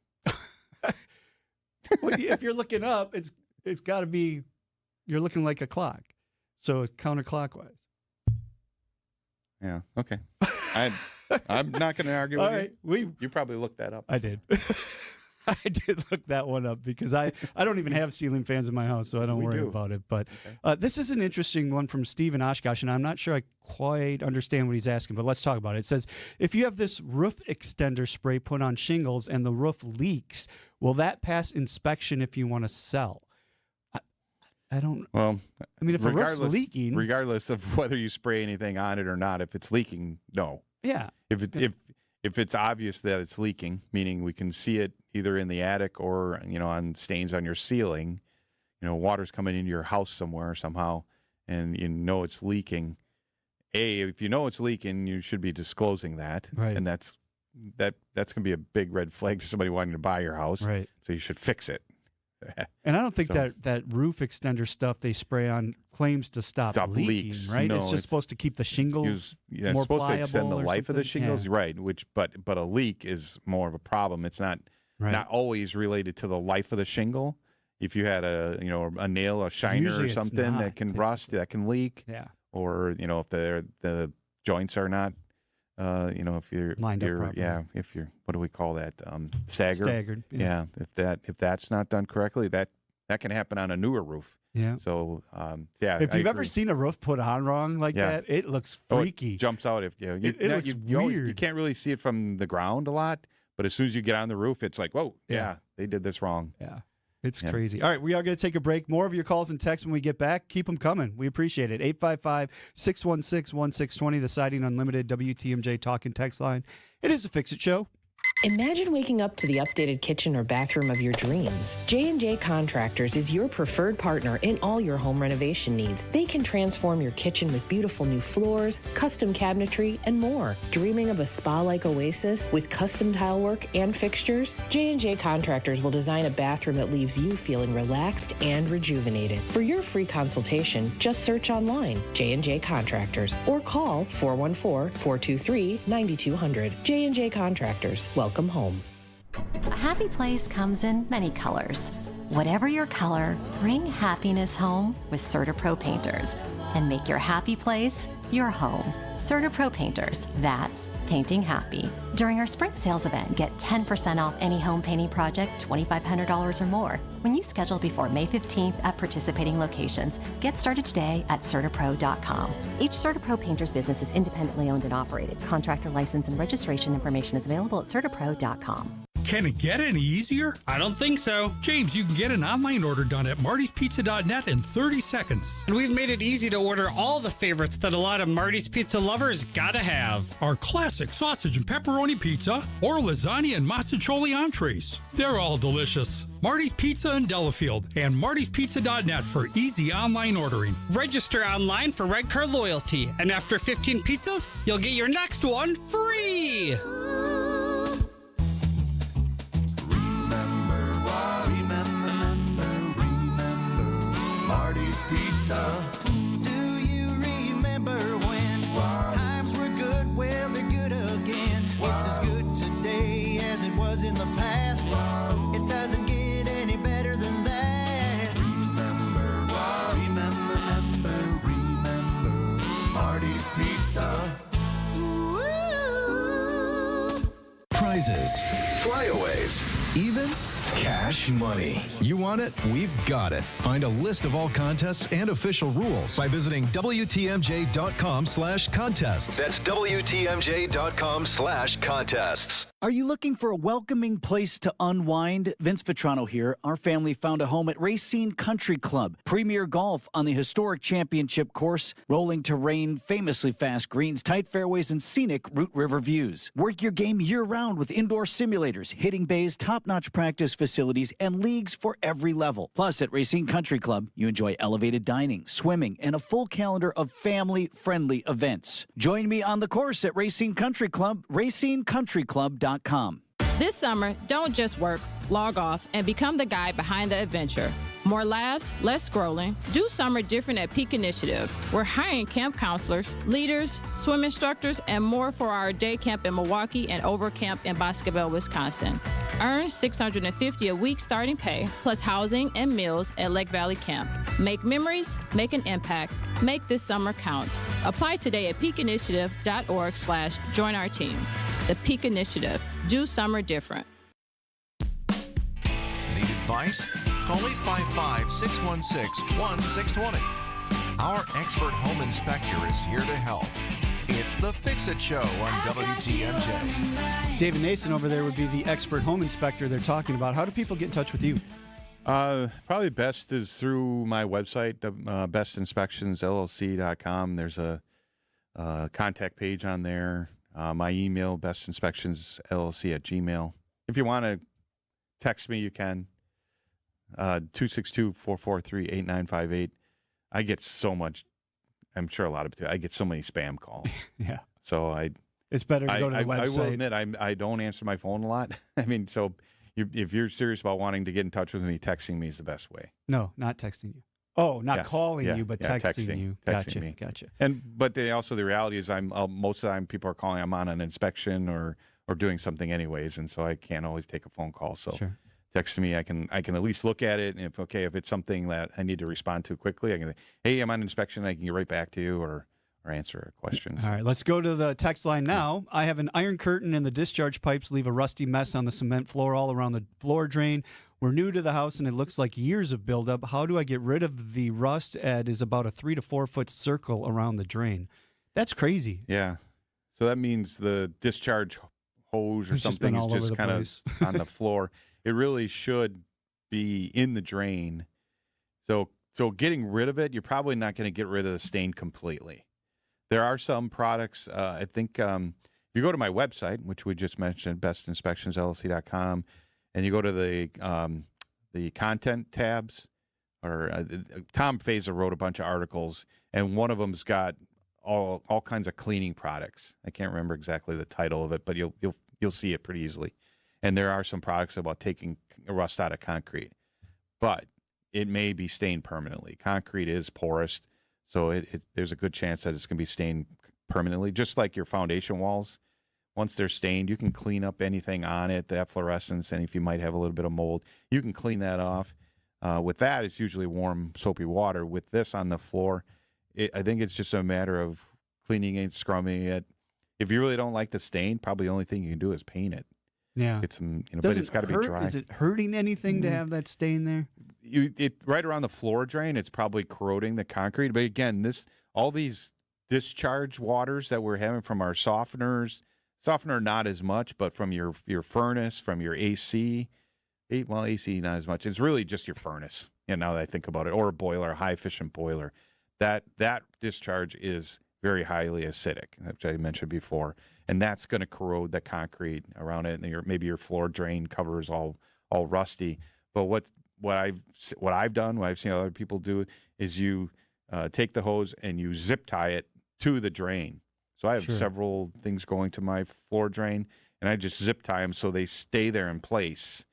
Well, if you're looking up, it's got to be, you're looking like a clock. So it's counterclockwise. Yeah. Okay. I'm not going to argue with you. You probably looked that up. I did. I did look that one up because I don't even have ceiling fans in my house, so I don't worry about it. But this is an interesting one from Steve in Oshkosh, and I'm not sure I quite understand what he's asking, but let's talk about it. It says, if you have this roof extender spray put on shingles and the roof leaks, will that pass inspection if you want to sell? I don't. Well, I mean, if the roof's leaking, regardless of whether you spray anything on it or not, if it's leaking, no. Yeah. If if it's obvious that it's leaking, meaning we can see it either in the attic or, on stains on your ceiling, water's coming into your house somewhere somehow, and it's leaking. If you know it's leaking, you should be disclosing that. Right. And that's going to be a big red flag to somebody wanting to buy your house. Right. So you should fix it. And I don't think that roof extender stuff they spray on claims to stop leaking, leaks, right? No, it's just supposed to keep the shingles it's more supposed pliable to extend the or life of the something. shingles, Yeah. right? But a leak is more of a problem. It's not always related to the life of the shingle. If you had a nail, a shiner Usually or it's something not, that can rust, that can leak, Yeah. or if the joints are not. If you're lined up properly. if you're, what do we call that? Staggered. Staggered, yeah. If that's not done correctly, that can happen on a newer roof. Yeah. So If you've ever seen a roof put on wrong like that, it looks freaky. It jumps out. If it looks weird. You can't really see it from the ground a lot, but as soon as you get on the roof, it's like, whoa, yeah, they did this wrong. Yeah. It's crazy. All right, we are going to take a break. More of your calls and texts when we get back. Keep them coming. We appreciate it. 855-616-1620, the Siding Unlimited WTMJ talk and text line. It is a Fix-It show. Imagine waking up to the updated kitchen or bathroom of your dreams. J&J Contractors is your preferred partner in all your home renovation needs. They can transform your kitchen with beautiful new floors, custom cabinetry, and more. Dreaming of a spa-like oasis with custom tile work and fixtures? J&J Contractors will design a bathroom that leaves you feeling relaxed and rejuvenated. For your free consultation, just search online, J&J Contractors, or call 414-423-9200. J&J Contractors. Welcome home. A happy place comes in many colors. Whatever your color, bring happiness home with CertaPro Painters and make your happy place your home. CertaPro Painters, that's painting happy. During our spring sales event, get 10% off any home painting project, $2,500 or more. When you schedule before May 15th at participating locations, get started today at CertaPro.com. Each CertaPro Painters business is independently owned and operated. Contractor license and registration information is available at CertaPro.com. Can it get any easier? I don't think so. James, you can get an online order done at martyspizza.net in 30 seconds. And we've made it easy to order all the favorites that a lot of Marty's Pizza lovers gotta have. Our classic sausage and pepperoni pizza or lasagna and masticholi entrees. They're all delicious. Marty's Pizza in Delafield and martyspizza.net for easy online ordering. Register online for Red Card Loyalty, and after 15 pizzas, you'll get your next one free! Marty's Pizza. Do you remember when times were good? Well, they're good again. It's as good today as it was in the past. It doesn't get any better than that. Remember Marty's Pizza. Prizes, flyaways, even cash money. You want it? We've got it. Find a list of all contests and official rules by visiting WTMJ.com/contests. That's WTMJ.com/contests. Are you looking for a welcoming place to unwind? Vince Vitrano here. Our family found a home at Racine Country Club. Premier golf on the historic championship course, rolling terrain, famously fast greens, tight fairways, and scenic Root River views. Work your game year-round with indoor simulators, hitting bays, top-notch practice facilities, and leagues for every level. Plus, at Racine Country Club, you enjoy elevated dining, swimming, and a full calendar of family-friendly events. Join me on the course at Racine Country Club, racinecountryclub.com. This summer, don't just work, log off, and become the guy behind the adventure. More laughs, less scrolling. Do summer different at Peak Initiative. We're hiring camp counselors, leaders, swim instructors, and more for our day camp in Milwaukee and over camp in Boscobel, Wisconsin. Earn $650 a week starting pay, plus housing and meals at Lake Valley Camp. Make memories, make an impact. Make this summer count. Apply today at peakinitiative.org/join our team. The Peak Initiative. Do summer different. Need advice? Call 855-616-1620. Our expert home inspector is here to help. It's the Fix-It Show on WTMJ. David Nason over there would be the expert home inspector they're talking about. How do people get in touch with you? Probably best is through my website, bestinspectionsllc.com. There's a contact page on there. My email, bestinspectionsllc@gmail. If you want to text me, you can. 262-443-8958. I get so much. I'm sure a lot of people. I get so many spam calls. Yeah. So it's better to go to the website. I will admit I don't answer my phone a lot. I mean, so if you're serious about wanting to get in touch with me, texting me is the best way. No, not texting you. Oh, not Yes. calling Yeah, you, but yeah, texting you. Gotcha. me. Gotcha. But the reality is, most of the time people are calling. I'm on an inspection or doing something anyways, and so I can't always take a phone call. So text me. I can at least look at it, and if it's something that I need to respond to quickly, I can say, hey, I'm on inspection. I can get right back to you or answer questions. All right, let's go to the text line now. I have an iron curtain and the discharge pipes leave a rusty mess on the cement floor all around the floor drain. We're new to the house and it looks like years of buildup. How do I get rid of the rust? It is about a 3 to 4 foot circle around the drain. That's crazy. Yeah. So that means the discharge hose or something is just kind of on the floor. It really should be in the drain. So getting rid of it, you're probably not going to get rid of the stain completely. There are some products, I think, if you go to my website, which we just mentioned, bestinspectionsllc.com, and you go to the content tabs, or Tom Faza wrote a bunch of articles, and one of them's got all kinds of cleaning products. I can't remember exactly the title of it, but you'll see it pretty easily. And there are some products about taking rust out of concrete, but it may be stained permanently. Concrete is porous. So there's a good chance that it's going to be stained permanently, just like your foundation walls. Once they're stained, you can clean up anything on it, the efflorescence, and if you might have a little bit of mold, you can clean that off. With that, it's usually warm, soapy water. With this on the floor, I think it's just a matter of cleaning it, scrubbing it. If you really don't like the stain, probably the only thing you can do is paint it. Yeah. Get some, but it's got to be dry. Is it hurting anything to have that stain there? Right around the floor drain, it's probably corroding the concrete. But again, all these discharge waters that we're having from our softener not as much, but from your furnace, from your AC, AC not as much. It's really just your furnace. Now that I think about it, or a boiler, a high efficient boiler, that discharge is very highly acidic, which I mentioned before, and that's going to corrode the concrete around it, and maybe your floor drain cover is all rusty. But what I've done, what I've seen other people do, is you take the hose and you zip tie it to the drain. So I have several things going to my floor drain, and I just zip tie them so they stay there in place,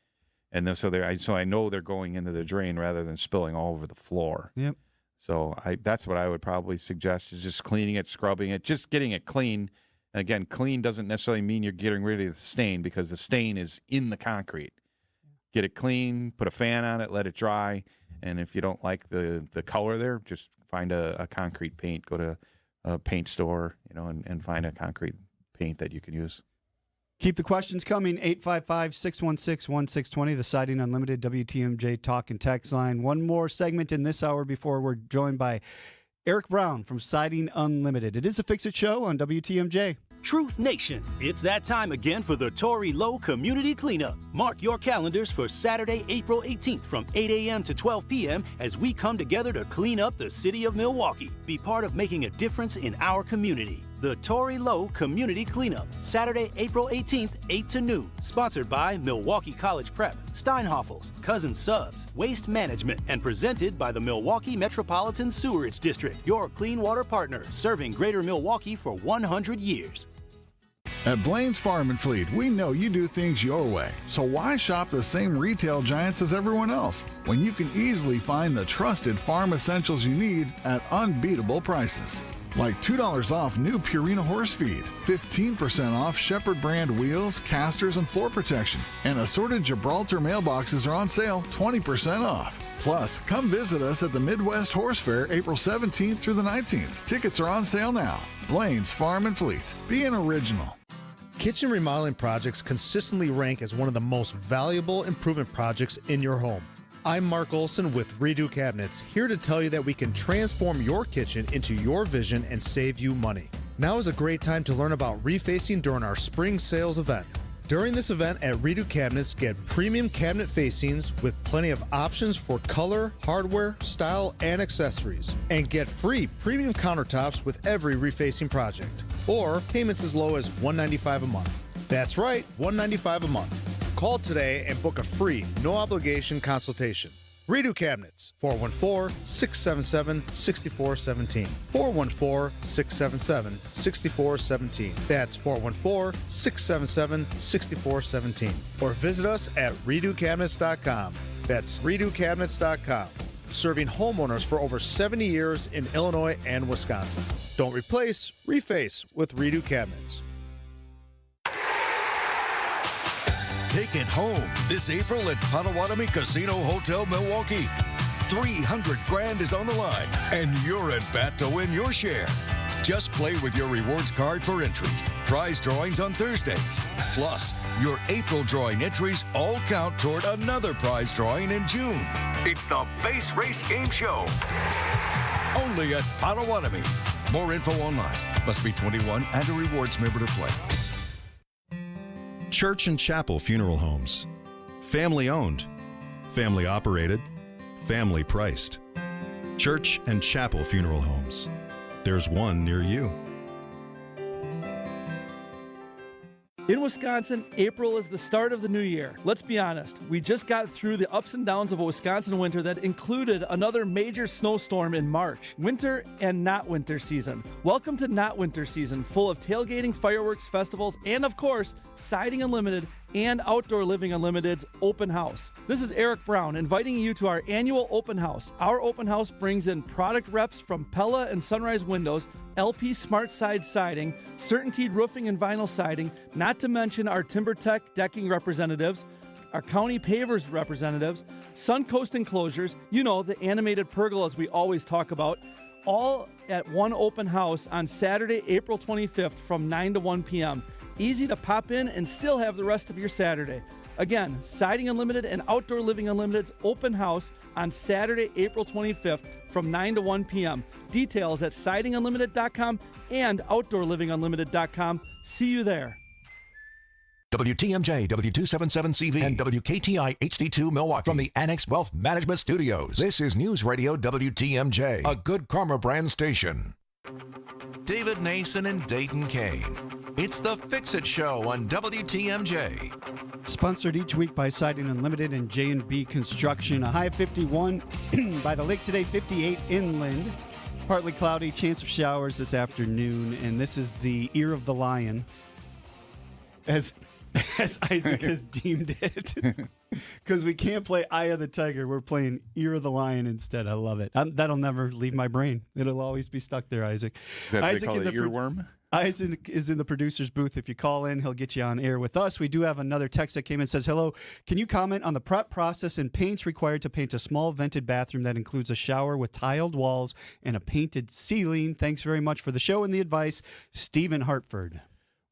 and then so I know they're going into the drain rather than spilling all over the floor. Yep. So that's what I would probably suggest, is just cleaning it, scrubbing it, just getting it clean. Again, clean doesn't necessarily mean you're getting rid of the stain, because the stain is in the concrete. Get it clean, put a fan on it, let it dry, and if you don't like the color there, just find a concrete paint. Go to a paint store, and find a concrete paint that you can use. Keep the questions coming. 855-616-1620, the Siding Unlimited WTMJ talk and text line. One more segment in this hour before we're joined by Eric Brown from Siding Unlimited. It is a Fix-It show on WTMJ. Truth Nation, it's that time again for the Tory Low Community Cleanup. Mark your calendars for Saturday, April 18th from 8 a.m. to 12 p.m. as we come together to clean up the city of Milwaukee. Be part of making a difference in our community. The Tory Low Community Cleanup, Saturday, April 18th, 8 to noon. Sponsored by Milwaukee College Prep, Steinhoffels, Cousin Subs, Waste Management, and presented by the Milwaukee Metropolitan Sewerage District, your clean water partner, serving Greater Milwaukee for 100 years. At Blaine's Farm and Fleet, we know you do things your way. So why shop the same retail giants as everyone else when you can easily find the trusted farm essentials you need at unbeatable prices? Like $2 off new Purina horse feed, 15% off Shepherd brand wheels, casters, and floor protection. And assorted Gibraltar mailboxes are on sale, 20% off. Plus, come visit us at the Midwest Horse Fair April 17th through the 19th. Tickets are on sale now. Blaine's Farm and Fleet. Be an original. Kitchen remodeling projects consistently rank as one of the most valuable improvement projects in your home. I'm Mark Olson with Redo Cabinets, here to tell you that we can transform your kitchen into your vision and save you money. Now is a great time to learn about refacing during our spring sales event. During this event at Redo Cabinets, get premium cabinet facings with plenty of options for color, hardware, style, and accessories. And get free premium countertops with every refacing project. or payments as low as $195 a month. That's right, $195 a month. Call today and book a free, no obligation consultation. Redo Cabinets, 414-677-6417. 414-677-6417. That's 414-677-6417. Or visit us at redocabinets.com. That's redocabinets.com. Serving homeowners for over 70 years in Illinois and Wisconsin. Don't replace, reface with Redo Cabinets. Take it home this April at Potawatomi Casino Hotel Milwaukee. $300,000 is on the line, and you're at bat to win your share. Just play with your rewards card for entries, prize drawings on Thursdays. Plus, your April drawing entries all count toward another prize drawing in June. It's the Base Race Game Show. Only at Potawatomi. More info online. Must be 21 and a rewards member to play. Church and Chapel Funeral Homes. Family owned, family operated, family priced. Church and Chapel Funeral Homes. There's one near you. In Wisconsin, April is the start of the new year. Let's be honest, we just got through the ups and downs of a Wisconsin winter that included another major snowstorm in March. Winter and not winter season. Welcome to not winter season, full of tailgating, fireworks, festivals, and of course, Siding Unlimited and Outdoor Living Unlimited's open house. This is Eric Brown inviting you to our annual open house. Our open house brings in product reps from Pella and Sunrise Windows, LP Smart Side Siding, Certainty Roofing and Vinyl Siding, not to mention our TimberTech decking representatives, our county pavers representatives, Suncoast Enclosures, you know, the animated pergolas we always talk about, all at one open house on Saturday, April 25th from 9 to 1 p.m. Easy to pop in and still have the rest of your Saturday. Again, Siding Unlimited and Outdoor Living Unlimited's open house on Saturday, April 25th from 9 to 1 p.m. Details at sidingunlimited.com and outdoorlivingunlimited.com. See you there. WTMJ, W277CV, and WKTI HD2 Milwaukee from the Annex Wealth Management Studios. This is News Radio WTMJ, a Good Karma brand station. David Nason and Dayton Kane. It's the Fix-It Show on WTMJ. Sponsored each week by Siding Unlimited and J&B Construction. A high of 51 by the lake today, 58 inland. Partly cloudy, chance of showers this afternoon. And this is the Ear of the Lion, as Isaac has deemed it. Because we can't play Eye of the Tiger. We're playing Ear of the Lion instead. I love it. That'll never leave my brain. It'll always be stuck there, Isaac. Isaac they call it earworm? Isaac is in the producer's booth. If you call in, he'll get you on air with us. We do have another text that came in and says, hello, can you comment on the prep process and paints required to paint a small vented bathroom that includes a shower with tiled walls and a painted ceiling? Thanks very much for the show and the advice. Stephen Hartford.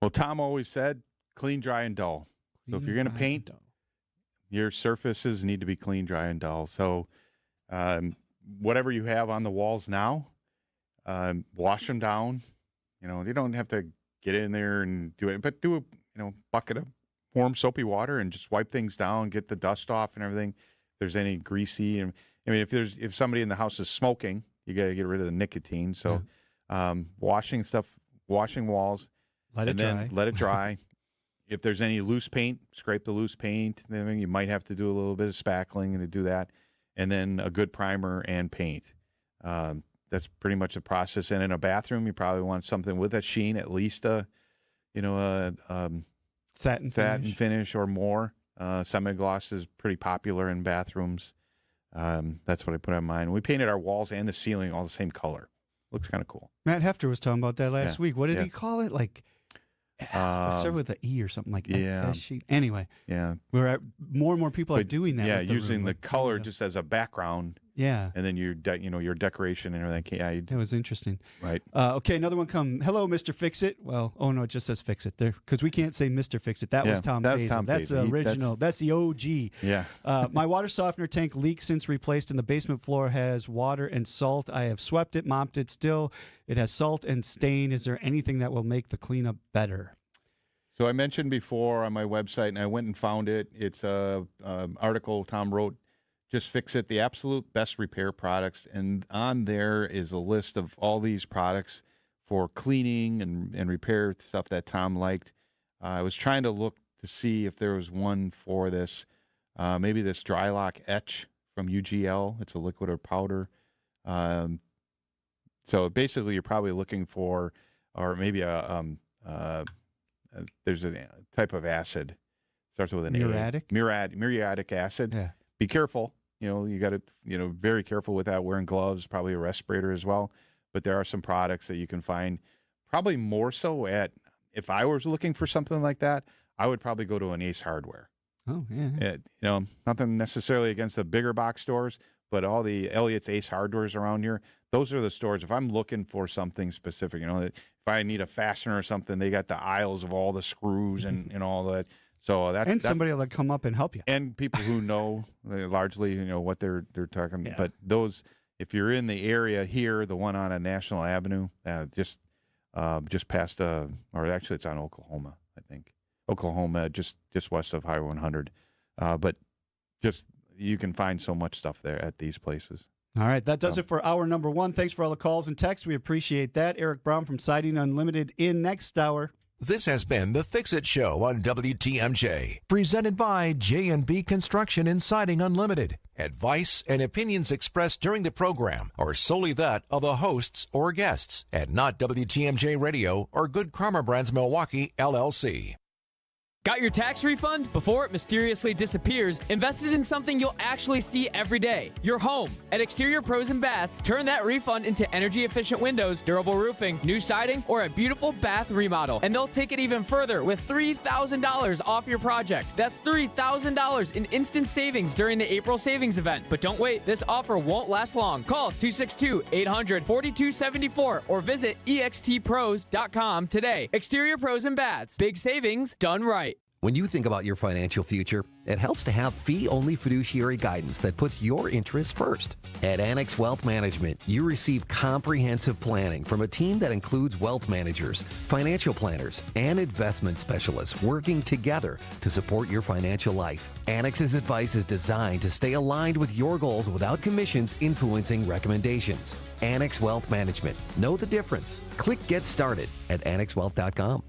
Well, Tom always said, clean, dry, and dull. So if you're going to paint, your surfaces need to be clean, dry, and dull. So whatever you have on the walls now, wash them down. You know, you don't have to get in there and do it, but do a bucket of warm soapy water and just wipe things down, get the dust off and everything. If there's any greasy, and I mean, if somebody in the house is smoking, you got to get rid of the nicotine. So washing walls, let it dry. If there's any loose paint, scrape the loose paint. Then you might have to do a little bit of spackling to do that, and then a good primer and paint. That's pretty much the process. And in a bathroom, you probably want something with a sheen, at least a satin finish or more. Semi-gloss is pretty popular in bathrooms. That's what I put on mine. We painted our walls and the ceiling all the same color. Looks kind of cool. Matt Hefter was talking about that last week. What did he call it? Like, start with an E or something like that. Yeah. Anyway. Yeah. More and more people are doing that. Yeah, using the color just as a background. Yeah. And then your decoration and everything. Yeah, that was interesting. Right. Okay, another one come. Hello, Mr. Fix-It. Well, oh no, it just says Fix-It there because we can't say Mr. Fix-It. That was Tom Faison. That's the original. That's the OG. Yeah. My water softener tank leaks since replaced, and the basement floor has water and salt. I have swept it, mopped it. Still, it has salt and stain. Is there anything that will make the cleanup better? So I mentioned before on my website, and I went and found it. It's a article Tom wrote. Just Fix It, the absolute best repair products. And on there is a list of all these products for cleaning and repair stuff that Tom liked. I was trying to look to see if there was one for this, maybe this dry lock etch from UGL. It's a liquid or powder. So basically, you're probably looking for, or maybe there's a type of acid. Starts with an muriatic? Muriatic acid. Yeah. Be careful. You got to, very careful with that, wearing gloves, probably a respirator as well. But there are some products that you can find, probably more so if I was looking for something like that, I would probably go to an Ace Hardware. Oh, yeah. Nothing necessarily against the bigger box stores, but all the Elliott's Ace Hardwares around here, those are the stores. If I'm looking for something specific, if I need a fastener or something, they got the aisles of all the screws and all that. So that's somebody will come up and help you. And people who know largely, what they're talking. Yeah. But those, if you're in the area here, the one on a National Avenue, just past, or actually it's on Oklahoma, I think. Oklahoma, just west of Highway 100. But you can find so much stuff there at these places. All right, that does it for hour number 1. Thanks for all the calls and texts. We appreciate that. Eric Brown from Siding Unlimited in next hour. This has been the Fix-It Show on WTMJ, presented by J&B Construction and Siding Unlimited. Advice and opinions expressed during the program are solely that of the hosts or guests, and not WTMJ Radio or Good Karma Brands Milwaukee, LLC. Got your tax refund? Before it mysteriously disappears, invested in something you'll actually see every day, your home. At Exterior Pros and Baths, turn that refund into energy-efficient windows, durable roofing, new siding, or a beautiful bath remodel. And they'll take it even further with $3,000 off your project. That's $3,000 in instant savings during the April savings event. But don't wait, this offer won't last long. Call 262-800-4274 or visit extpros.com today. Exterior Pros and Baths, big savings done right. When you think about your financial future, it helps to have fee-only fiduciary guidance that puts your interests first. At Annex Wealth Management, you receive comprehensive planning from a team that includes wealth managers, financial planners, and investment specialists working together to support your financial life. Annex's advice is designed to stay aligned with your goals without commissions influencing recommendations. Annex Wealth Management. Know the difference. Click Get Started at annexwealth.com.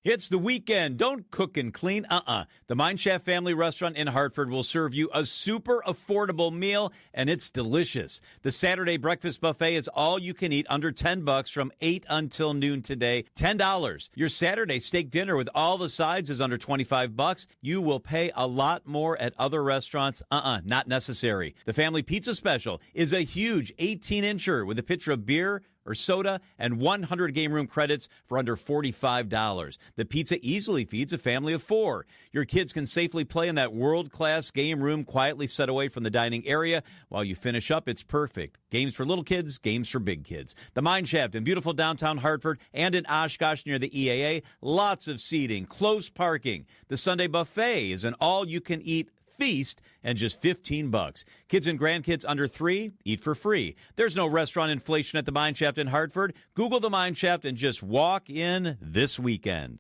It's the weekend. Don't cook and clean. The Mine Shaft Family Restaurant in Hartford will serve you a super affordable meal, and it's delicious. The Saturday breakfast buffet is all you can eat under $10 from 8 until noon today. $10. Your Saturday steak dinner with all the sides is under $25. You will pay a lot more at other restaurants. Not necessary. The family pizza special is a huge 18-incher with a pitcher of beer or soda and 100 game room credits for under $45. The pizza easily feeds a family of 4. Your kids can safely play in that world-class game room quietly set away from the dining area. While you finish up, it's perfect. Games for little kids, games for big kids. The Mine Shaft in beautiful downtown Hartford and in Oshkosh near the EAA. Lots of seating, close parking. The Sunday buffet is an all-you-can-eat feast and just $15. Kids and grandkids under 3 eat for free. There's no restaurant inflation at the Mine Shaft in Hartford. Google the Mine Shaft and just walk in this weekend.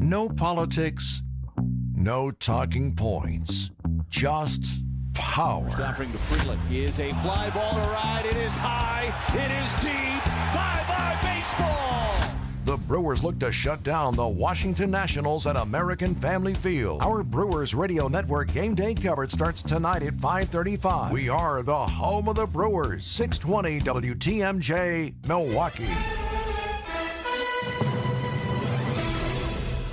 No politics, no talking points, just power. Offering to Freeland. Here's a fly ball to right. It is high. It is deep. Bye-bye baseball. The Brewers look to shut down the Washington Nationals at American Family Field. Our Brewers Radio Network game day coverage starts tonight at 5:35. We are the home of the Brewers, 620 WTMJ, Milwaukee.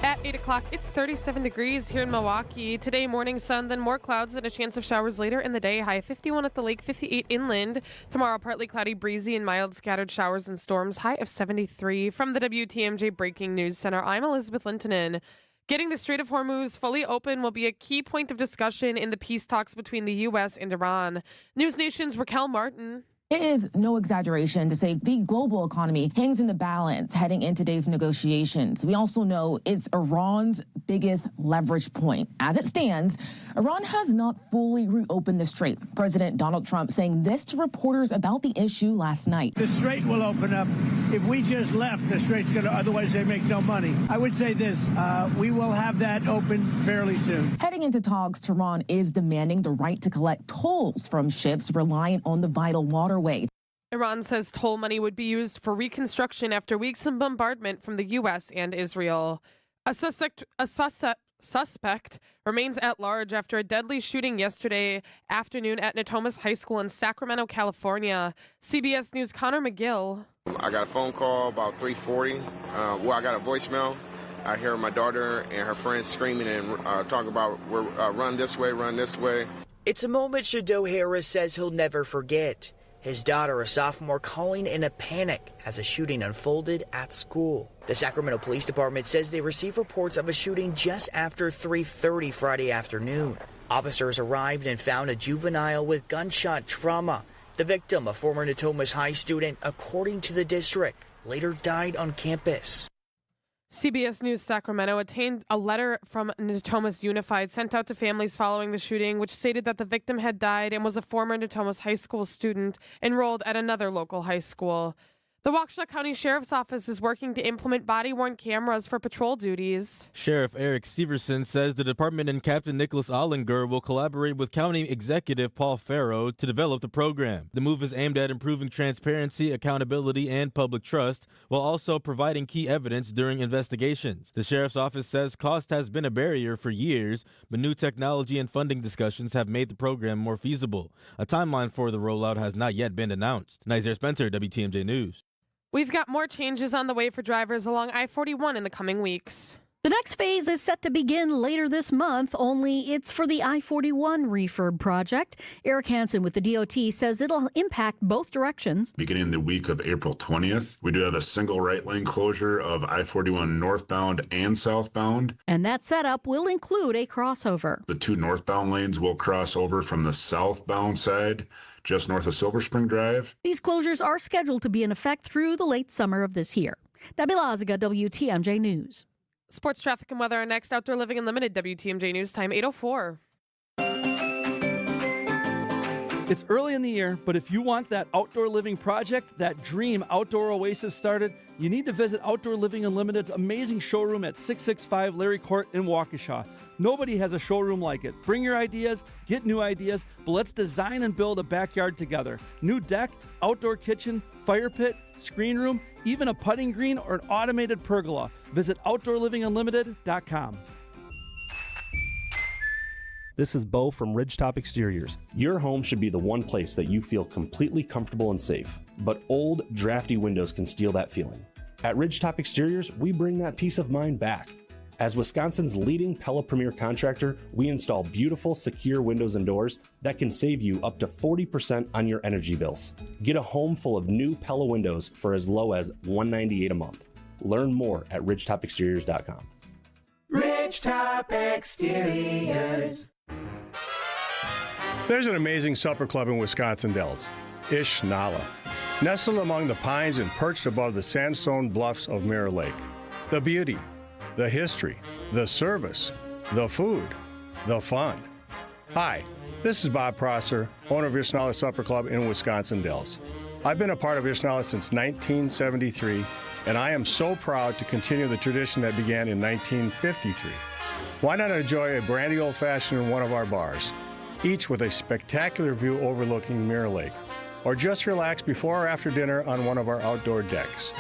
At 8 o'clock, it's 37 degrees here in Milwaukee. Today, morning sun, then more clouds and a chance of showers later in the day. High of 51 at the lake, 58 inland. Tomorrow, partly cloudy, breezy, and mild scattered showers and storms. High of 73. From the WTMJ Breaking News Center, I'm Elizabeth Lintonen. Getting the Strait of Hormuz fully open will be a key point of discussion in the peace talks between the U.S. and Iran. News Nation's Raquel Martin. It is no exaggeration to say the global economy hangs in the balance heading into today's negotiations. We also know it's Iran's biggest leverage point. As it stands, Iran has not fully reopened the strait. President Donald Trump saying this to reporters about the issue last night. The strait will open up. If we just left, the strait's going to, otherwise they make no money. I would say this, we will have that open fairly soon. Heading into talks, Tehran is demanding the right to collect tolls from ships reliant on the vital waterway. Iran says toll money would be used for reconstruction after weeks of bombardment from the U.S. and Israel. A suspect remains at large after a deadly shooting yesterday afternoon at Natomas High School in Sacramento, California. CBS News' Connor McGill. I got a phone call about 3:40. I got a voicemail. I hear my daughter and her friends screaming and talking about run this way, run this way. It's a moment Shado Harris says he'll never forget. His daughter, a sophomore, calling in a panic as a shooting unfolded at school. The Sacramento Police Department says they received reports of a shooting just after 3:30 Friday afternoon. Officers arrived and found a juvenile with gunshot trauma. The victim, a former Natomas High student, according to the district, later died on campus. CBS News Sacramento obtained a letter from Natomas Unified sent out to families following the shooting, which stated that the victim had died and was a former Natomas High School student enrolled at another local high school. The Waukesha County Sheriff's Office is working to implement body-worn cameras for patrol duties. Sheriff Eric Severson says the department and Captain Nicholas Ollinger will collaborate with County Executive Paul Farrow to develop the program. The move is aimed at improving transparency, accountability, and public trust, while also providing key evidence during investigations. The Sheriff's Office says cost has been a barrier for years, but new technology and funding discussions have made the program more feasible. A timeline for the rollout has not yet been announced. Nizer Spencer, WTMJ News. We've got more changes on the way for drivers along I-41 in the coming weeks. The next phase is set to begin later this month, only it's for the I-41 refurb project. Eric Hansen with the DOT says it'll impact both directions. Beginning the week of April 20th, we do have a single right lane closure of I-41 northbound and southbound. And that setup will include a crossover. The two northbound lanes will cross over from the southbound side, just north of Silver Spring Drive. These closures are scheduled to be in effect through the late summer of this year. Debbie Laziga, WTMJ News. Sports, traffic, and weather are next. Outdoor Living Unlimited, WTMJ News Time, 8:04. It's early in the year, but if you want that outdoor living project, that dream outdoor oasis started, you need to visit Outdoor Living Unlimited's amazing showroom at 665 Larry Court in Waukesha. Nobody has a showroom like it. Bring your ideas, get new ideas, but let's design and build a backyard together. New deck, outdoor kitchen, fire pit, screen room, even a putting green or an automated pergola. Visit OutdoorLivingUnlimited.com. This is Bo from Ridgetop Exteriors. Your home should be the one place that you feel completely comfortable and safe, but old, drafty windows can steal that feeling. At Ridgetop Exteriors, we bring that peace of mind back. As Wisconsin's leading Pella Premier contractor, we install beautiful, secure windows and doors that can save you up to 40% on your energy bills. Get a home full of new Pella windows for as low as $198 a month. Learn more at ridgetopexteriors.com. Ridgetop Exteriors. There's an amazing supper club in Wisconsin Dells, Ish Nala, nestled among the pines and perched above the sandstone bluffs of Mirror Lake. The beauty, the history, the service, the food, the fun. Hi, this is Bob Prosser, owner of Ishnala Supper Club in Wisconsin Dells. I've been a part of Ishnala since 1973, and I am so proud to continue the tradition that began in 1953. Why not enjoy a brandy old-fashioned in one of our bars, each with a spectacular view overlooking Mirror Lake, or just relax before or after dinner on one of our outdoor decks.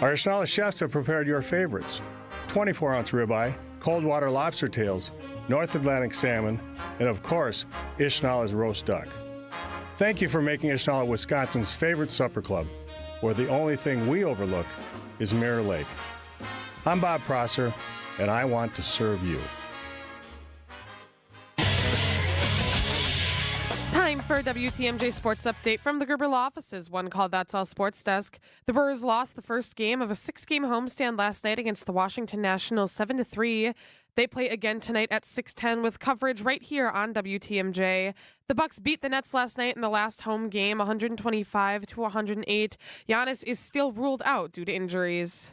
Our Ishnala chefs have prepared your favorites: 24-ounce ribeye, cold water lobster tails, North Atlantic salmon, and of course, Ishnala's roast duck. Thank you for making Ishnala Wisconsin's favorite supper club, where the only thing we overlook is Mirror Lake. I'm Bob Prosser, and I want to serve you. Time for a WTMJ Sports Update from the Gerber Law Offices. One called That's All Sports Desk. The Brewers lost the first game of a 6-game homestand last night against the Washington Nationals 7-3. They play again tonight at 6:10 with coverage right here on WTMJ. The Bucks beat the Nets last night in the last home game, 125-108. Giannis is still ruled out due to injuries.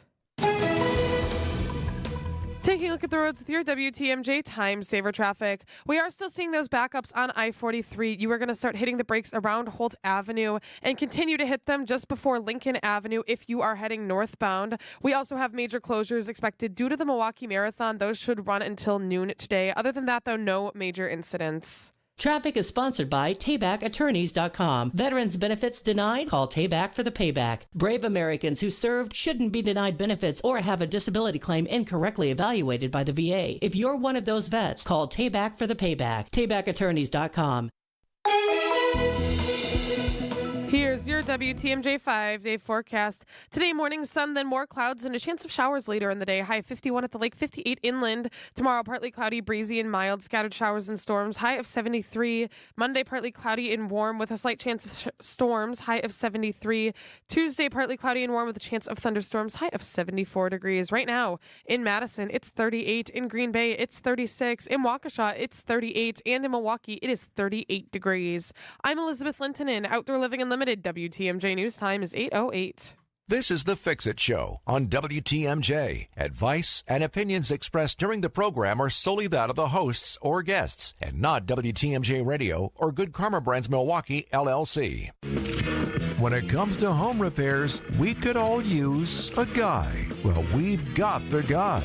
Taking a look at the roads with your WTMJ Time Saver traffic. We are still seeing those backups on I-43. You are going to start hitting the brakes around Holt Avenue and continue to hit them just before Lincoln Avenue if you are heading northbound. We also have major closures expected due to the Milwaukee Marathon. Those should run until noon today. Other than that, though, no major incidents. Traffic is sponsored by TaybackAttorneys.com. Veterans benefits denied? Call Tayback for the payback. Brave Americans who served shouldn't be denied benefits or have a disability claim incorrectly evaluated by the VA. If you're one of those vets, call Tayback for the payback. TaybackAttorneys.com. Here's your WTMJ 5-day forecast. Today, morning sun, then more clouds and a chance of showers later in the day. High 51 at the lake, 58 inland. Tomorrow, partly cloudy, breezy, and mild. Scattered showers and storms. High of 73. Monday, partly cloudy and warm with a slight chance of storms. High of 73. Tuesday, partly cloudy and warm with a chance of thunderstorms. High of 74 degrees. Right now, in Madison, it's 38. In Green Bay, it's 36. In Waukesha, it's 38. And in Milwaukee, it is 38 degrees. I'm Elizabeth Lintonen, Outdoor Living Unlimited. WTMJ News Time is 8:08. This is the Fix-It Show on WTMJ. Advice and opinions expressed during the program are solely that of the hosts or guests and not WTMJ Radio or Good Karma Brands Milwaukee, LLC. When it comes to home repairs, we could all use a guy. Well, we've got the guy,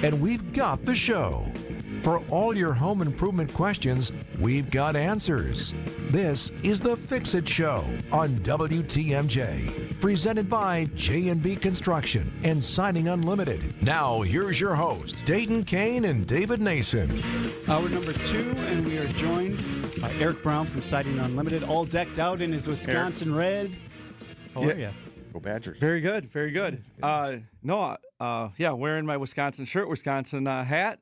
and we've got the show. For all your home improvement questions, we've got answers. This is the Fix-It Show on WTMJ, presented by J&B Construction and Siding Unlimited. Now, here's your host, Dayton Kane and David Nason. Hour number 2, and we are joined by Eric Brown from Siding Unlimited, all decked out in his Wisconsin red. How are you? Go Badgers. Very good, very good. Wearing my Wisconsin shirt, Wisconsin hat.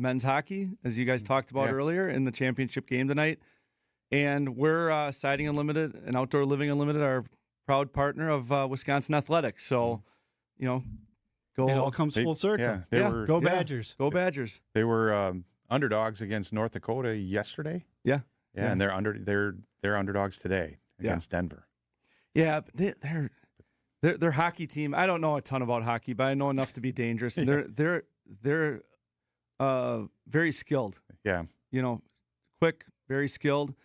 Men's hockey, as you guys talked about earlier, in the championship game tonight. And we're Siding Unlimited and Outdoor Living Unlimited, our proud partner of Wisconsin Athletics. So, go. It all comes full circle. Go Badgers. Go Badgers. They were underdogs against North Dakota yesterday. Yeah. And they're underdogs today against Denver. Yeah, but their hockey team. I don't know a ton about hockey, but I know enough to be dangerous. And they're very skilled. Yeah. Quick, very skilled,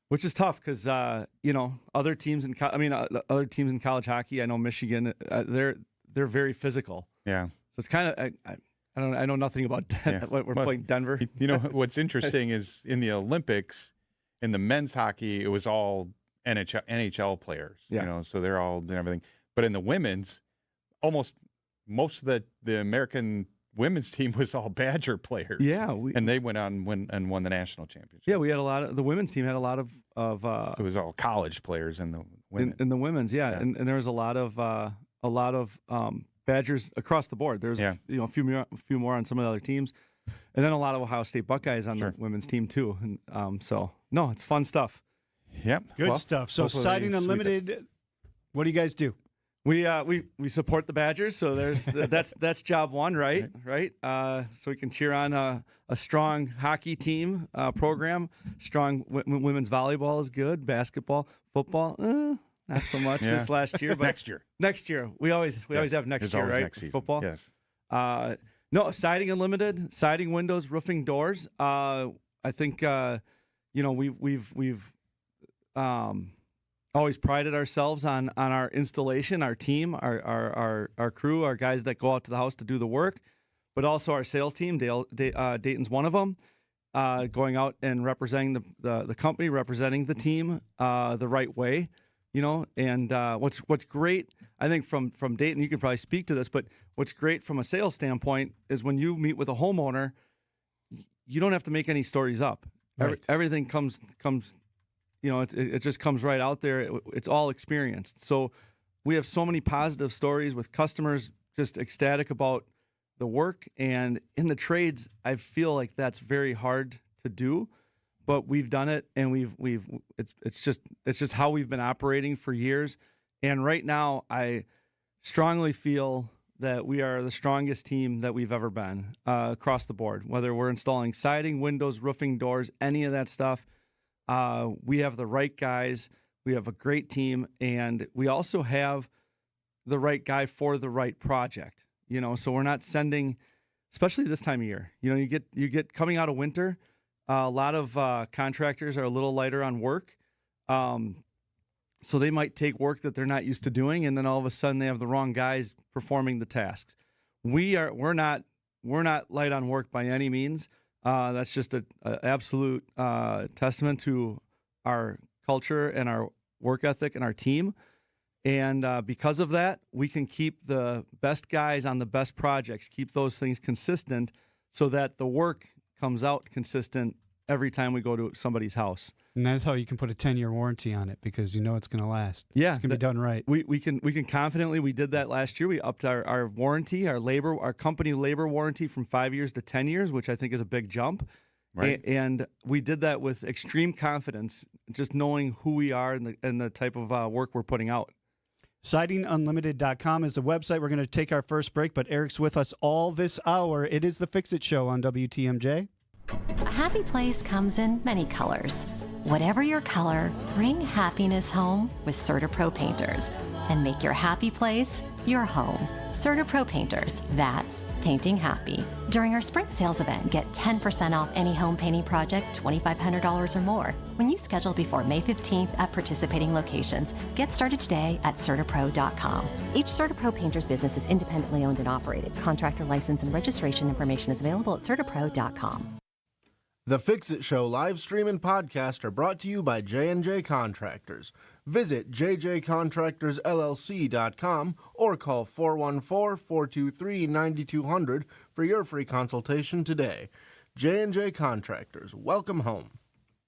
which is tough because other teams in college hockey. I know Michigan. They're very physical. Yeah. So it's kind of I know nothing about we're playing Denver. What's interesting is in the Olympics, in the men's hockey, it was all NHL players. Yeah. So they're all doing everything. But in the women's, almost most of the American women's team was all Badger players. Yeah, and they went on and won the national championship. Yeah, we had the women's team had a lot of so it was all college players in the women. In the women's, yeah. And there was a lot of Badgers across the board. There's a few more on some of the other teams, and then a lot of Ohio State Buckeyes on the women's team too. And it's fun stuff. Yep, good stuff. So Siding Unlimited, what do you guys do? We support the Badgers, so that's job one, right? Right. So we can cheer on a strong hockey team program. Strong women's volleyball is good. Basketball, football, not so much this last year, but next year we always have next year, right? Next season. Football. Yes. Siding Unlimited, siding, windows, roofing, doors. I think we've always prided ourselves on our installation, our team, our crew, our guys that go out to the house to do the work, but also our sales team. Dayton's one of them, going out and representing the company, representing the team the right way, And what's great, I think from Dayton, you can probably speak to this, but what's great from a sales standpoint is when you meet with a homeowner, you don't have to make any stories up. Right. Everything comes. It just comes right out there. It's all experienced. So we have so many positive stories with customers just ecstatic about the work. And in the trades, I feel like that's very hard to do, but we've done it, and it's just how we've been operating for years. And right now, I strongly feel that we are the strongest team that we've ever been across the board. Whether we're installing siding, windows, roofing, doors, any of that stuff. We have the right guys. We have a great team, and we also have the right guy for the right project. So we're not sending, especially this time of year. You get coming out of winter. A lot of contractors are a little lighter on work, so they might take work that they're not used to doing, and then all of a sudden they have the wrong guys performing the tasks. We're not light on work by any means. That's just an absolute testament to our culture and our work ethic and our team. And because of that, we can keep the best guys on the best projects, keep those things consistent so that the work comes out consistent every time we go to somebody's house. And that's how you can put a 10-year warranty on it because you know it's going to last. Yeah. It's going to be done right. We can confidently, we did that last year. We upped our warranty, our company labor warranty from 5 years to 10 years, which I think is a big jump. Right. And we did that with extreme confidence, just knowing who we are and the type of work we're putting out. SidingUnlimited.com is the website. We're going to take our first break, but Eric's with us all this hour. It is the Fix It Show on WTMJ. A happy place comes in many colors. Whatever your color, bring happiness home with CertaPro Painters and make your happy place your home. CertaPro Painters, that's painting happy. During our spring sales event, get 10% off any home painting project, $2,500 or more. When you schedule before May 15th at participating locations, get started today at CertaPro.com. Each CertaPro Painters business is independently owned and operated. Contractor license and registration information is available at CertaPro.com. The Fix-It Show live stream and podcast are brought to you by J&J Contractors. Visit jjcontractorsllc.com or call 414-423-9200 for your free consultation today. J&J Contractors, welcome home.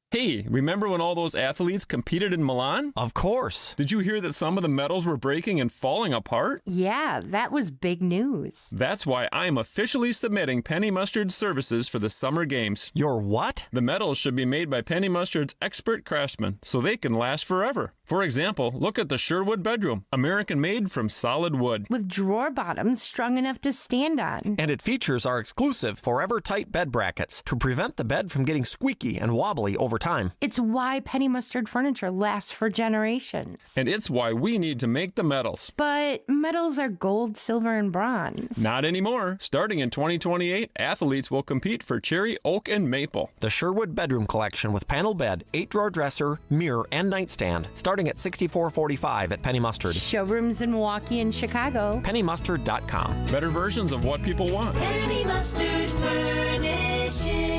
Hey, remember when all those athletes competed in Milan? Of course. Did you hear that some of the medals were breaking and falling apart? Yeah, that was big news. That's why I'm officially submitting Penny Mustard's services for the Summer Games. Your what? The medals should be made by Penny Mustard's expert craftsmen, so they can last forever. For example, look at the Sherwood bedroom, American-made from solid wood. With drawer bottoms strong enough to stand on. And it features our exclusive Forever Tight bed brackets to prevent the bed from getting squeaky and wobbly over time. It's why Penny Mustard furniture lasts for generations. And it's why we need to make the medals. But medals are gold, silver, and bronze. Not anymore. Starting in 2028, athletes will compete for cherry, oak, and maple. The Sherwood bedroom collection with panel bed, 8-drawer dresser, mirror, and nightstand, starting at $64.45 at Penny Mustard. Showrooms in Milwaukee and Chicago. PennyMustard.com. Better versions of what people want. Penny Mustard Furnishing.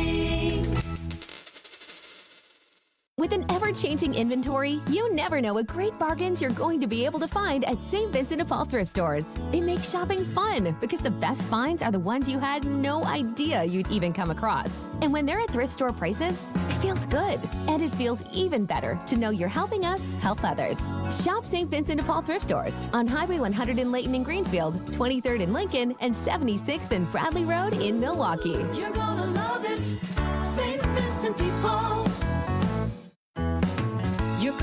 With an ever-changing inventory, you never know what great bargains you're going to be able to find at St. Vincent de Paul thrift stores. It makes shopping fun because the best finds are the ones you had no idea you'd even come across. And when they're at thrift store prices, it feels good. And it feels even better to know you're helping us help others. Shop St. Vincent de Paul thrift stores on Highway 100 in Layton and Greenfield, 23rd in Lincoln, and 76th and Bradley Road in Milwaukee. You're gonna love it, St. Vincent de Paul. You're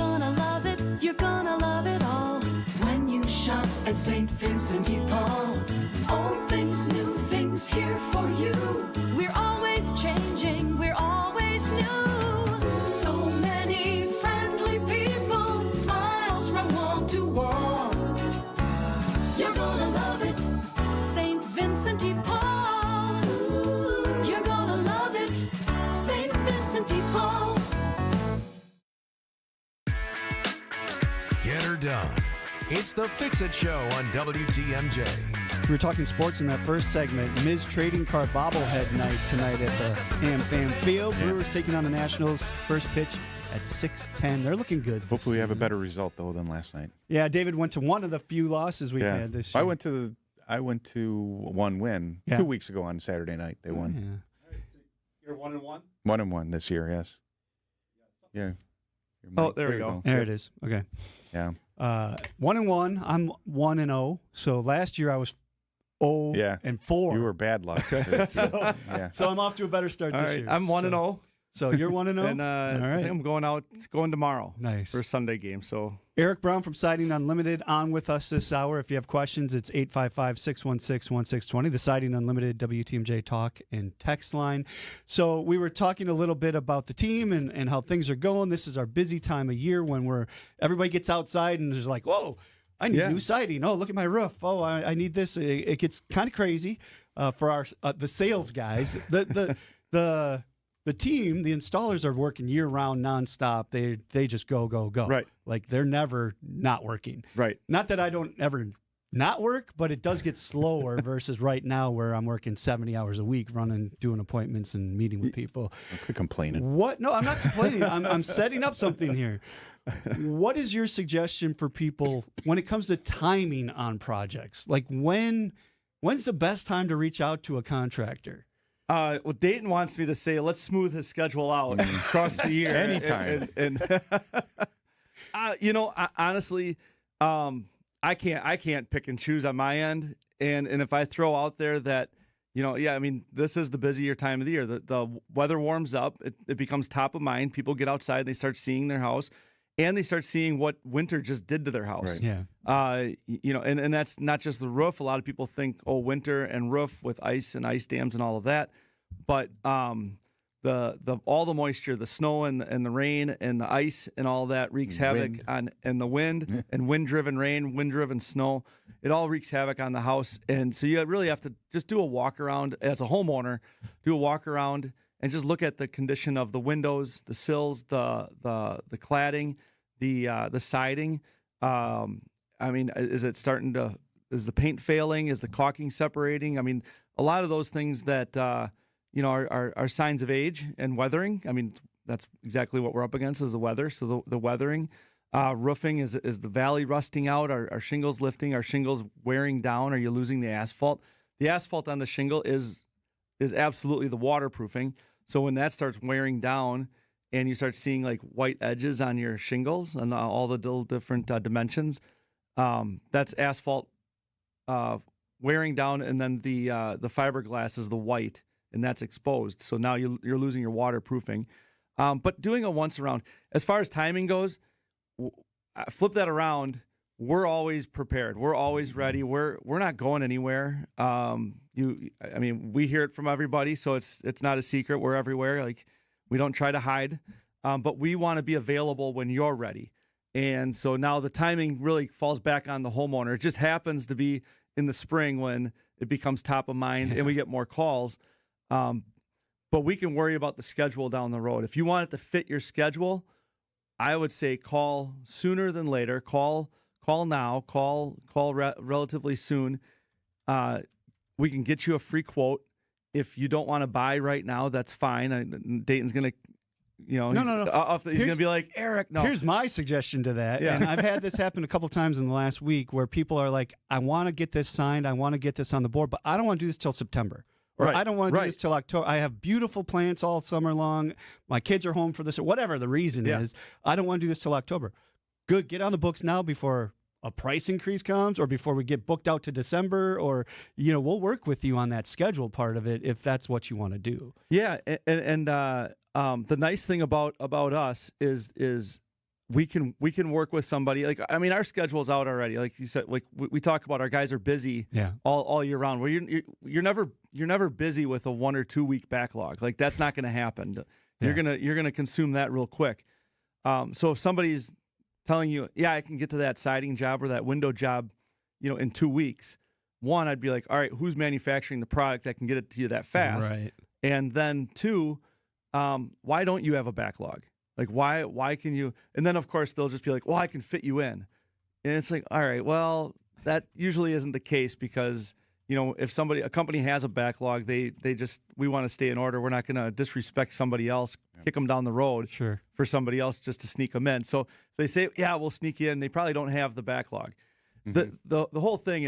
gonna love it all when you shop at St. Vincent de Paul. Old things, new things here for you. We're always changing, we're always new. So many friendly people, smiles from wall to wall. You're gonna love it, St. Vincent de Paul. You're gonna love it, St. Vincent de Paul. Get her done. It's the Fix-It Show on WTMJ. We were talking sports in that first segment. Ms. Trading Card bobblehead night tonight at the AmFam Field. Yeah. Brewers taking on the Nationals. First pitch at 6:10. They're looking good. Hopefully we have a better result, though, than last night. Yeah, David went to one of the few losses we've had this year. I went to one win 2 weeks ago on Saturday night. They won. Yeah. You're 1-1? 1-1 this year, yes. Yeah. Oh, there we go. There it is. Okay. Yeah. 1-1. I'm 1-0. So last year I was 0-4. You were bad luck. So I'm off to a better start this year. I'm 1-0. So you're 1-0? And All right. I think I'm going tomorrow. Nice. For a Sunday game. So Eric Brown from Siding Unlimited on with us this hour. If you have questions, it's 855-616-1620, the Siding Unlimited WTMJ talk and text line. So we were talking a little bit about the team and how things are going. This is our busy time of year when everybody gets outside and is like, whoa, I need new siding. Oh, look at my roof. Oh, I need this. It gets kind of crazy for our the sales guys. The team, the installers are working year-round, nonstop. They just go. Right. Like they're never not working. Right. Not that I don't ever not work, but it does get slower versus right now where I'm working 70 hours a week doing appointments and meeting with people. Quit complaining. What? No, I'm not complaining. I'm setting up something here. What is your suggestion for people when it comes to timing on projects? Like when's the best time to reach out to a contractor? Well, Dayton wants me to say, let's smooth his schedule out across the year. Anytime. Honestly, I can't pick and choose on my end. And if I throw out there that, this is the busier time of the year. The weather warms up. It becomes top of mind. People get outside. They start seeing their house. And they start seeing what winter just did to their house. Right. Yeah. And that's not just the roof. A lot of people think, winter and roof with ice and ice dams and all of that. But the all the moisture, the snow and the rain and the ice and all that wreaks havoc and the wind and wind-driven rain, wind-driven snow. It all wreaks havoc on the house. And so you really have to just do a walk around as a homeowner, do a walk around and just look at the condition of the windows, the sills, the cladding, the siding. Is it starting to? Is the paint failing? Is the caulking separating? I mean, a lot of those things that are signs of age and weathering. I mean, that's exactly what we're up against is the weather. So the weathering, roofing is the valley rusting out? Are shingles lifting? Are shingles wearing down? Are you losing the asphalt? The asphalt on the shingle is absolutely the waterproofing. So when that starts wearing down and you start seeing like white edges on your shingles and all the little different dimensions, that's asphalt wearing down, and then the fiberglass is the white, and that's exposed. So now you're losing your waterproofing. But doing a once around, as far as timing goes, flip that around. We're always prepared. We're always ready. We're not going anywhere. We hear it from everybody, so it's not a secret. We're everywhere. Like, we don't try to hide, but we want to be available when you're ready. And so now the timing really falls back on the homeowner. It just happens to be in the spring when it becomes top of mind and we get more calls. But we can worry about the schedule down the road. If you want it to fit your schedule, I would say call sooner than later. Call now. Call relatively soon. We can get you a free quote. If you don't want to buy right now, that's fine. Dayton's going to, No. He's going to be like, Eric, no. Here's my suggestion to that. Yeah. And I've had this happen a couple times in the last week where people are like, I want to get this signed. I want to get this on the board, but I don't want to do this till September. Or Right. I don't want to do this till October. I have beautiful plants all summer long. My kids are home for this, or whatever the reason is. I don't want to do this till October. Good. Get on the books now before a price increase comes or before we get booked out to December, or, we'll work with you on that schedule part of it if that's what you want to do. Yeah. And the nice thing about us is we can work with somebody. Like, I mean, our schedule's out already. Like you said, like we talk about, our guys are busy all year round. Where you're never busy with a 1 or 2 week backlog. Like, that's not going to happen. You're gonna consume that real quick. So if somebody's telling you, I can get to that siding job or that window job, in 2 weeks, one, I'd be like, all right, who's manufacturing the product that can get it to you that fast? Right. And then two, why don't you have a backlog? Like, why can you? And then, of course, they'll just be like, well, I can fit you in. And it's like, all right, well, that usually isn't the case because, if a company has a backlog, we want to stay in order. We're not going to disrespect somebody else, kick them down the road for somebody else just to sneak them in. So if they say, we'll sneak you in, they probably don't have the backlog. Mm-hmm. The whole thing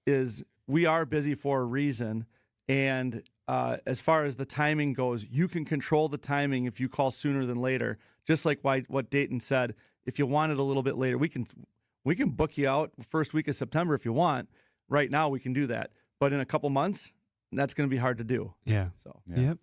is we are busy for a reason. And as far as the timing goes, you can control the timing if you call sooner than later. Just like what Dayton said, if you want it a little bit later, we can book you out first week of September if you want. Right now, we can do that. But in a couple months, that's going to be hard to do. Yeah. So. Yep.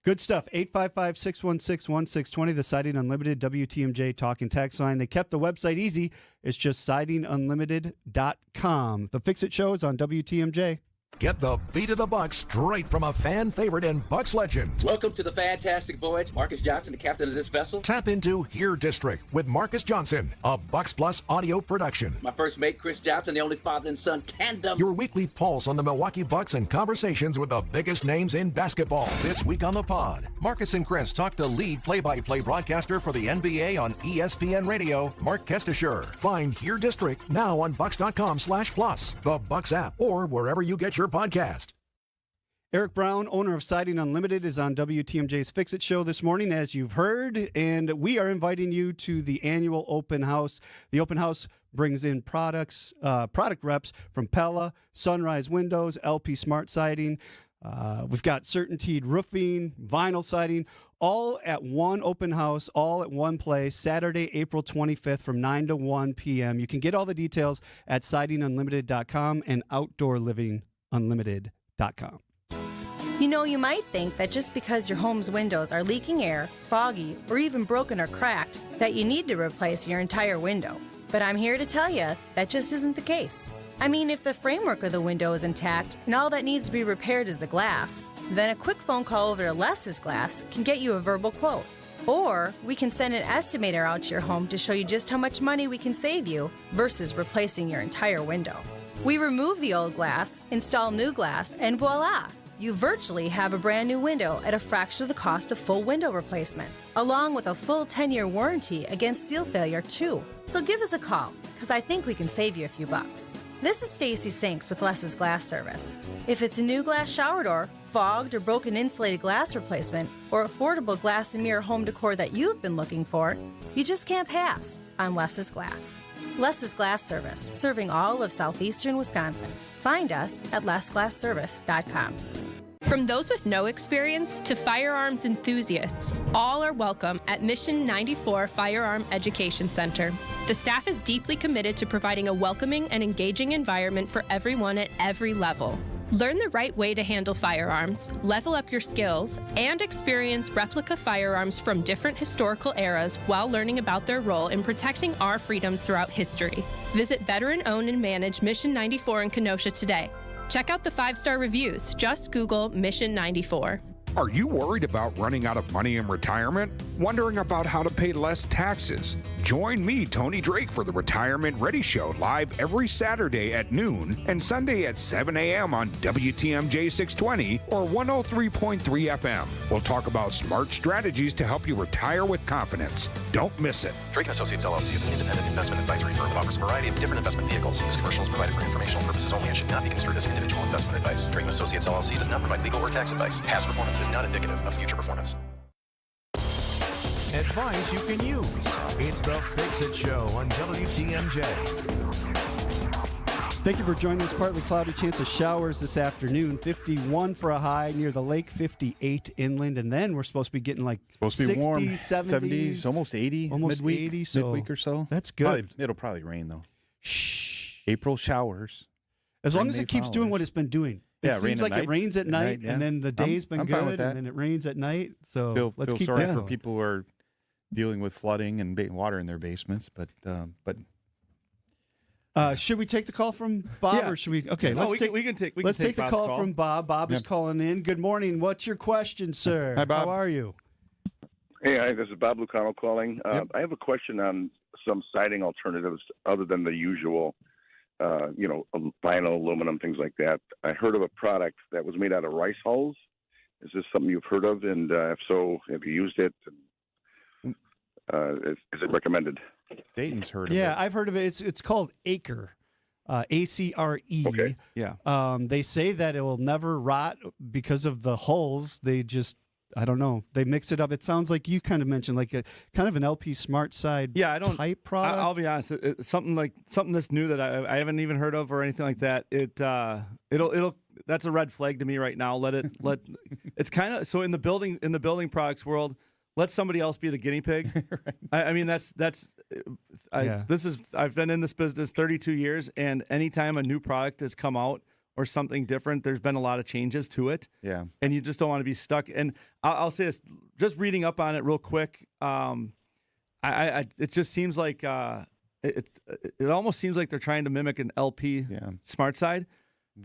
Good stuff. 855-616-1620, the Siding Unlimited WTMJ talk and text line. They kept the website easy. It's just sidingunlimited.com. The Fix It Show is on WTMJ. Get the beat of the Bucks straight from a fan favorite and Bucks legend. Welcome to the fantastic voyage. Marcus Johnson, the captain of this vessel. Tap into Here District with Marcus Johnson, a Bucks Plus audio production. My first mate, Chris Johnson, the only father and son tandem. Your weekly pulse on the Milwaukee Bucks and conversations with the biggest names in basketball. This week on the pod, Marcus and Chris talk to lead play-by-play broadcaster for the NBA on ESPN Radio, Mark Kestisher. Find Here District now on Bucks.com/plus, the Bucks app, or wherever you get your podcast. Eric Brown, owner of Siding Unlimited, is on WTMJ's Fix It show this morning, as you've heard, and we are inviting you to the annual open house. The open house brings in product reps from Pella, Sunrise Windows, LP Smart Siding. We've got Certainteed Roofing, Vinyl Siding, all at one open house, all at one place, Saturday, April 25th from 9 to 1 p.m. You can get all the details at sidingunlimited.com and outdoorlivingunlimited.com. You know, you might think that just because your home's windows are leaking air, foggy, or even broken or cracked, that you need to replace your entire window. But I'm here to tell you that just isn't the case. I mean, if the framework of the window is intact and all that needs to be repaired is the glass, then a quick phone call over to Les's Glass can get you a verbal quote. Or we can send an estimator out to your home to show you just how much money we can save you versus replacing your entire window. We remove the old glass, install new glass, and voila! You virtually have a brand new window at a fraction of the cost of full window replacement, along with a full 10-year warranty against seal failure, too. So give us a call, because I think we can save you a few bucks. This is Stacy Sinks with Les's Glass Service. If it's a new glass shower door, fogged or broken insulated glass replacement, or affordable glass and mirror home decor that you've been looking for, you just can't pass on Les's Glass. Les's Glass Service, serving all of southeastern Wisconsin. Find us at lesglassservice.com. From those with no experience to firearms enthusiasts, all are welcome at Mission 94 Firearms Education Center. The staff is deeply committed to providing a welcoming and engaging environment for everyone at every level. Learn the right way to handle firearms, level up your skills, and experience replica firearms from different historical eras while learning about their role in protecting our freedoms throughout history. Visit veteran-owned and managed Mission 94 in Kenosha today. Check out the 5-star reviews. Just Google Mission 94. Are you worried about running out of money in retirement? Wondering about how to pay less taxes? Join me, Tony Drake, for the Retirement Ready Show live every Saturday at noon and Sunday at 7 a.m. on WTMJ 620 or 103.3 FM. We'll talk about smart strategies to help you retire with confidence. Don't miss it. Drake & Associates LLC is an independent investment advisory firm that offers a variety of different investment vehicles. This commercial is provided for informational purposes only and should not be construed as individual investment advice. Drake & Associates LLC does not provide legal or tax advice. Past performance is not indicative of future performance. Advice you can use. It's the Fix It Show on WTMJ. Thank you for joining us. Partly cloudy, chance of showers this afternoon. 51 for a high near the lake, 58 inland, and then we're supposed to be getting like 60s, warm, 70s, almost 80, almost midweek, 80, so midweek or so. That's good. It'll probably rain though. Shh. April showers. As long as it keeps doing what it's been doing. It seems like it rains at night, and then the day's been good, and then it rains at night. So let's keep sorry that for people who are dealing with flooding and water in their basements, but should we take the call from Bob, or should we? Okay, let's take the call from Bob. Bob is calling in. Good morning. What's your question, sir? Hi, Bob. How are you? Hey, hi. This is Bob Lucano calling. I have a question on some siding alternatives other than the usual. Vinyl, aluminum, things like that. I heard of a product that was made out of rice hulls. Is this something you've heard of? And if so, have you used it? Is it recommended? Dayton's heard of it. Yeah, I've heard of it. It's called Acre, ACRE. Okay. Yeah. They say that it will never rot because of the hulls. They just, I don't know. They mix it up. It sounds like you kind of mentioned, like a kind of an LP Smart Side type product. I'll be honest. It's something that's new that I haven't even heard of or anything like that. It'll that's a red flag to me right now. It's kind of so in the building products world. Let somebody else be the guinea pig. Right. I mean, I've been in this business 32 years, and anytime a new product has come out or something different, there's been a lot of changes to it. Yeah. And you just don't want to be stuck. And I'll say this, just reading up on it real quick. It just seems like it almost seems like they're trying to mimic an LP Smart Side.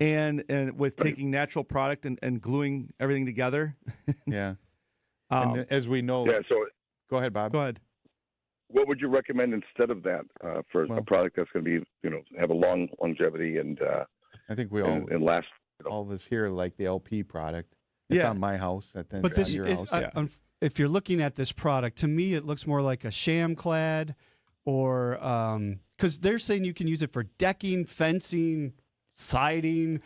and with taking natural product and gluing everything together. Yeah. And as we know, So go ahead, Bob. Go ahead. what would you recommend instead of that for a product that's going to be, have a long longevity and I think we all and last? All of us here like the LP product. It's on my house. But this, on your house. if you're looking at this product, to me it looks more like a sham clad, or because they're saying you can use it for decking, fencing, siding,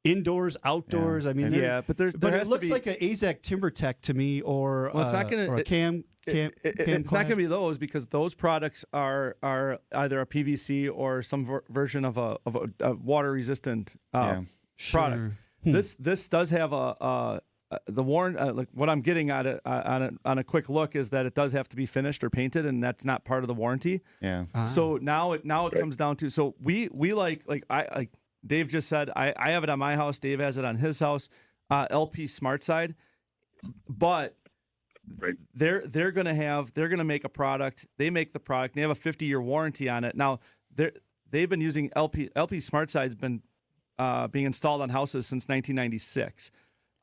indoors, outdoors. I mean, but it looks like an AZEK TimberTech to me, or it's not gonna, or a cam. It's not going to be those, because those products are either a PVC or some version of a water resistant product. This does have the warrant. Like what I'm getting at it on a quick look is that it does have to be finished or painted, and that's not part of the warranty. Yeah. So now it comes down to, so we like Dave just said, I have it on my house. Dave has it on his house. LP Smart Side, but they're gonna make a product. They make the product. And they have a 50-year warranty on it. Now they've been using LP Smart Side's been being installed on houses since 1996.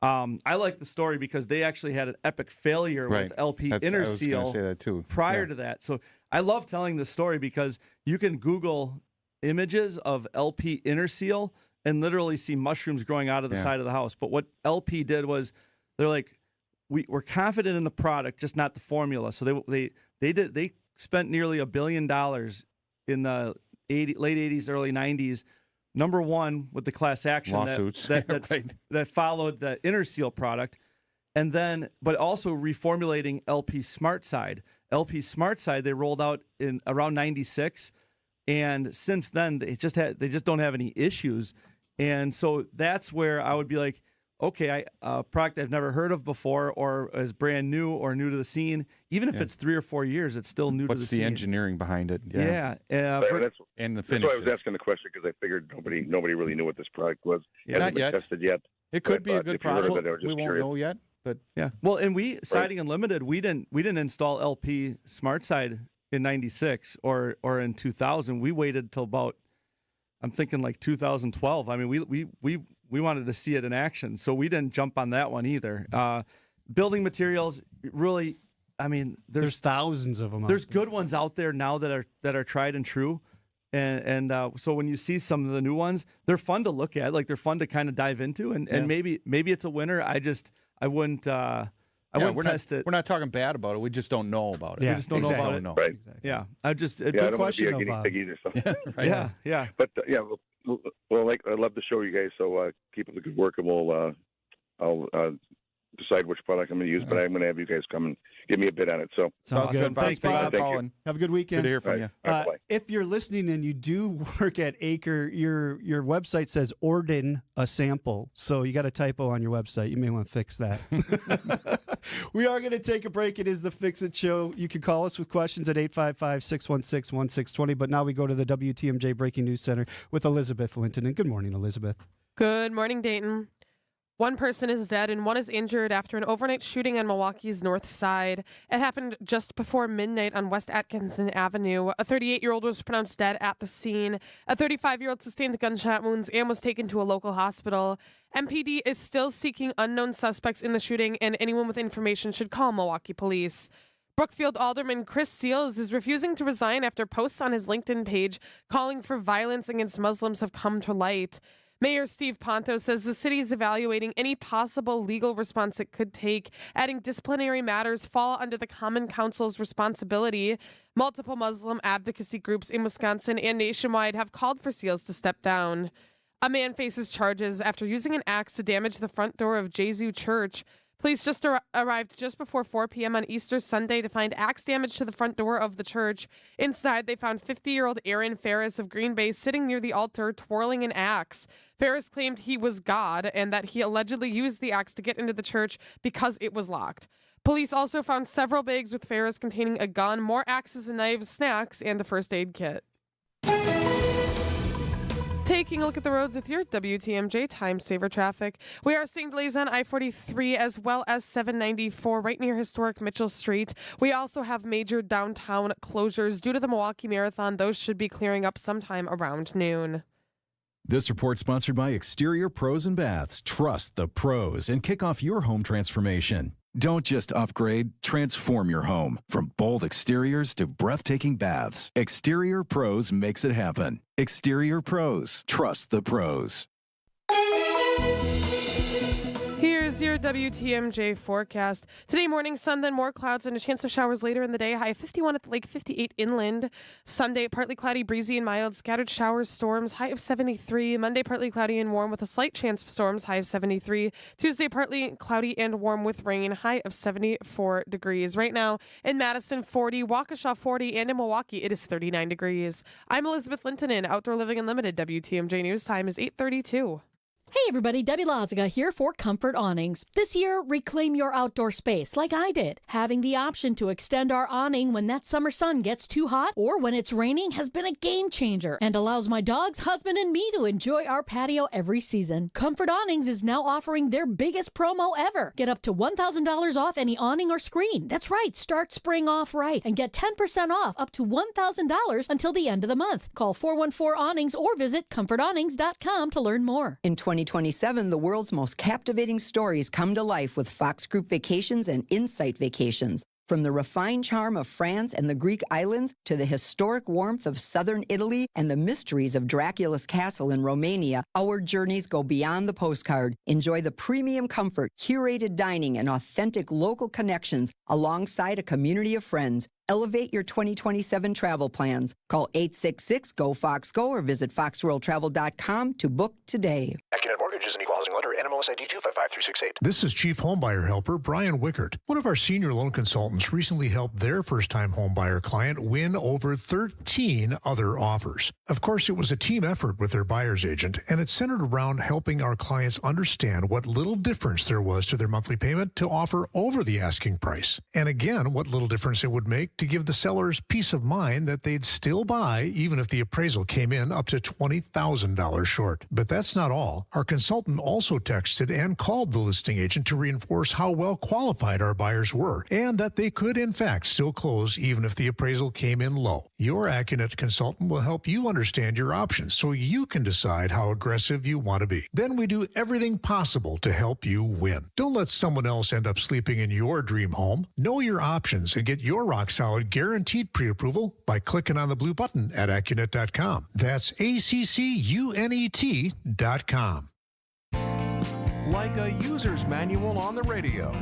I like the story because they actually had an epic failure with LP Inner Seal I was gonna say that too. prior to that. So I love telling this story because you can Google images of LP Inner Seal and literally see mushrooms growing out of the side of the house. But what LP did was they're like, we're confident in the product, just not the formula. So they spent nearly $1 billion in the late 80s, early 90s. Number one with the class action lawsuits that followed the Inner Seal product, and then but also reformulating LP Smart Side. LP Smart Side they rolled out in around 96, and since then they just don't have any issues, and so that's where I would be like, okay, a product I've never heard of before, or is brand new or new to the scene. Even if it's 3 or 4 years, it's still new to the scene. What's the engineering behind it? Yeah. And the finishes. That's why I was asking the question, because I figured nobody really knew what this product was. Not Hasn't been yet. tested yet. It could be a good product. We won't know yet. But well, and Siding Unlimited, we didn't install LP Smart Side in '96 or in 2000. We waited till about, I'm thinking like 2012. I mean, we wanted to see it in action, so we didn't jump on that one either. Building materials, really, I mean, there's thousands of them. There's good ones out there now that are tried and true, and so when you see some of the new ones, they're fun to look at. Like they're fun to kind of dive into, and maybe it's a winner. I wouldn't test it. We're not talking bad about it. We just don't know about it. We just don't know about it. Right. Exactly. Yeah. I just I don't want to be a guinea pig either. So. Right. Yeah. But well, I love the show, you guys. So keep up the good work, and I'll decide which product I'm going to use. But I'm going to have you guys come and give me a bid on it. So sounds good. Thanks, Bob. Thank you. Have a good weekend. Good to hear from you. If you're listening and you do work at Acre, your website says Orden a sample, so you got a typo on your website. You may want to fix that. We are going to take a break. It is the Fix It Show. You can call us with questions at 855-616-1620. But now we go to the WTMJ Breaking News Center with Elizabeth Linton. And good morning, Elizabeth. Good morning, Dayton. One person is dead and one is injured after an overnight shooting on Milwaukee's north side. It happened just before midnight on West Atkinson Avenue. A 38-year-old was pronounced dead at the scene. A 35-year-old sustained gunshot wounds and was taken to a local hospital. MPD is still seeking unknown suspects in the shooting, and anyone with information should call Milwaukee police. Brookfield Alderman Chris Seals is refusing to resign after posts on his LinkedIn page calling for violence against Muslims have come to light. Mayor Steve Ponto says the city is evaluating any possible legal response it could take, adding disciplinary matters fall under the Common Council's responsibility. Multiple Muslim advocacy groups in Wisconsin and nationwide have called for Seals to step down. A man faces charges after using an axe to damage the front door of Jesu Church. Police just arrived just before 4 p.m. on Easter Sunday to find axe damage to the front door of the church. Inside, they found 50-year-old Aaron Ferris of Green Bay sitting near the altar twirling an axe. Ferris claimed he was God and that he allegedly used the axe to get into the church because it was locked. Police also found several bags with Ferris containing a gun, more axes and knives, snacks, and a first aid kit. Taking a look at the roads with your WTMJ Time Saver traffic. We are seeing delays on I-43 as well as 794 right near historic Mitchell Street. We also have major downtown closures due to the Milwaukee Marathon. Those should be clearing up sometime around noon. This report sponsored by Exterior Pros and Baths. Trust the pros and kick off your home transformation. Don't just upgrade, transform your home. From bold exteriors to breathtaking baths, Exterior Pros makes it happen. Exterior Pros. Trust the pros. Here's your WTMJ forecast. Today morning, sun, then more clouds and a chance of showers later in the day. High of 51 at the lake, 58 inland. Sunday, partly cloudy, breezy and mild. Scattered showers, storms. High of 73. Monday, partly cloudy and warm with a slight chance of storms. High of 73. Tuesday, partly cloudy and warm with rain. High of 74 degrees. Right now in Madison, 40. Waukesha, 40. And in Milwaukee, it is 39 degrees. I'm Elizabeth Lintonen, Outdoor Living Unlimited. WTMJ News Time is 8:32. Hey everybody, Debbie Lazaga here for Comfort Awnings. This year, reclaim your outdoor space like I did. Having the option to extend our awning when that summer sun gets too hot or when it's raining has been a game changer and allows my dogs, husband, and me to enjoy our patio every season. Comfort Awnings is now offering their biggest promo ever. Get up to $1,000 off any awning or screen. That's right, start spring off right and get 10% off up to $1,000 until the end of the month. Call 414-AWNINGS or visit comfortawnings.com to learn more. In 2027, the world's most captivating stories come to life with Fox Group Vacations and Insight Vacations. From the refined charm of France and the Greek islands to the historic warmth of southern Italy and the mysteries of Dracula's castle in Romania, our journeys go beyond the postcard. Enjoy the premium comfort, curated dining, and authentic local connections alongside a community of friends. Elevate your 2027 travel plans. Call 866-GO-FOX-GO or visit foxworldtravel.com to book today. Accunet Mortgage is an equal housing lender. NMLS ID 255368. This is Chief Homebuyer Helper Brian Wickert. One of our senior loan consultants recently helped their first-time homebuyer client win over 13 other offers. Of course, it was a team effort with their buyer's agent, and it centered around helping our clients understand what little difference there was to their monthly payment to offer over the asking price. And again, what little difference it would make to give the sellers peace of mind that they'd still buy even if the appraisal came in up to $20,000 short. But that's not all. Our consultant also texted and called the listing agent to reinforce how well qualified our buyers were and that they could in fact still close even if the appraisal came in low. Your Accunet consultant will help you understand your options so you can decide how aggressive you want to be. Then we do everything possible to help you win. Don't let someone else end up sleeping in your dream home. Know your options and get your rock solid guaranteed pre-approval by clicking on the blue button at Accunet.com. That's ACCUNET.com. Like a user's manual on the radio,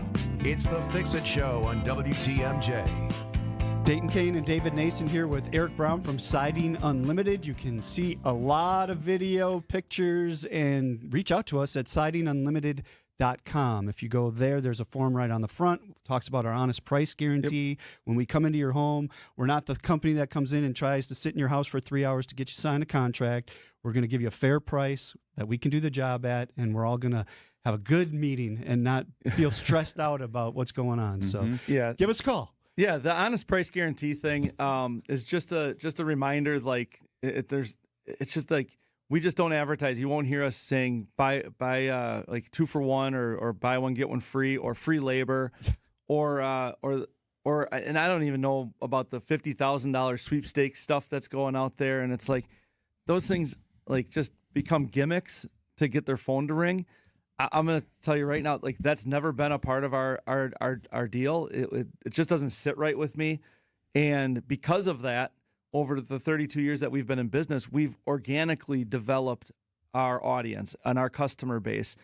it's the Fix-It Show on WTMJ. Dayton Kane and David Nason here with Eric Brown from Siding Unlimited. You can see a lot of video, pictures, and reach out to us at sidingunlimited.com. If you go there, there's a form right on the front. It talks about our honest price guarantee. Yep. When we come into your home, we're not the company that comes in and tries to sit in your house for 3 hours to get you signed a contract. We're going to give you a fair price that we can do the job at, and we're all going to have a good meeting and not feel stressed out about what's going on. So yeah, give us a call. Yeah, the honest price guarantee thing is just a reminder. Like it's just like we just don't advertise. You won't hear us saying buy like 2 for 1 or buy one get one free or free labor or and I don't even know about the $50,000 sweepstakes stuff that's going out there. And it's like those things like just become gimmicks to get their phone to ring. I'm going to tell you right now, like that's never been a part of our deal. It just doesn't sit right with me. And because of that, over the 32 years that we've been in business, we've organically developed our audience and our customer base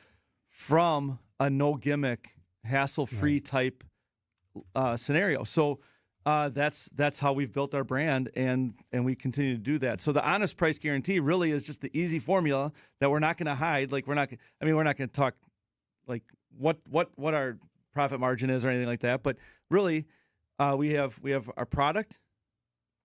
from a no gimmick, hassle-free type scenario. So that's how we've built our brand, and we continue to do that. So the honest price guarantee really is just the easy formula that we're not going to hide. Like we're not going to talk like what our profit margin is or anything like that. But really, we have our product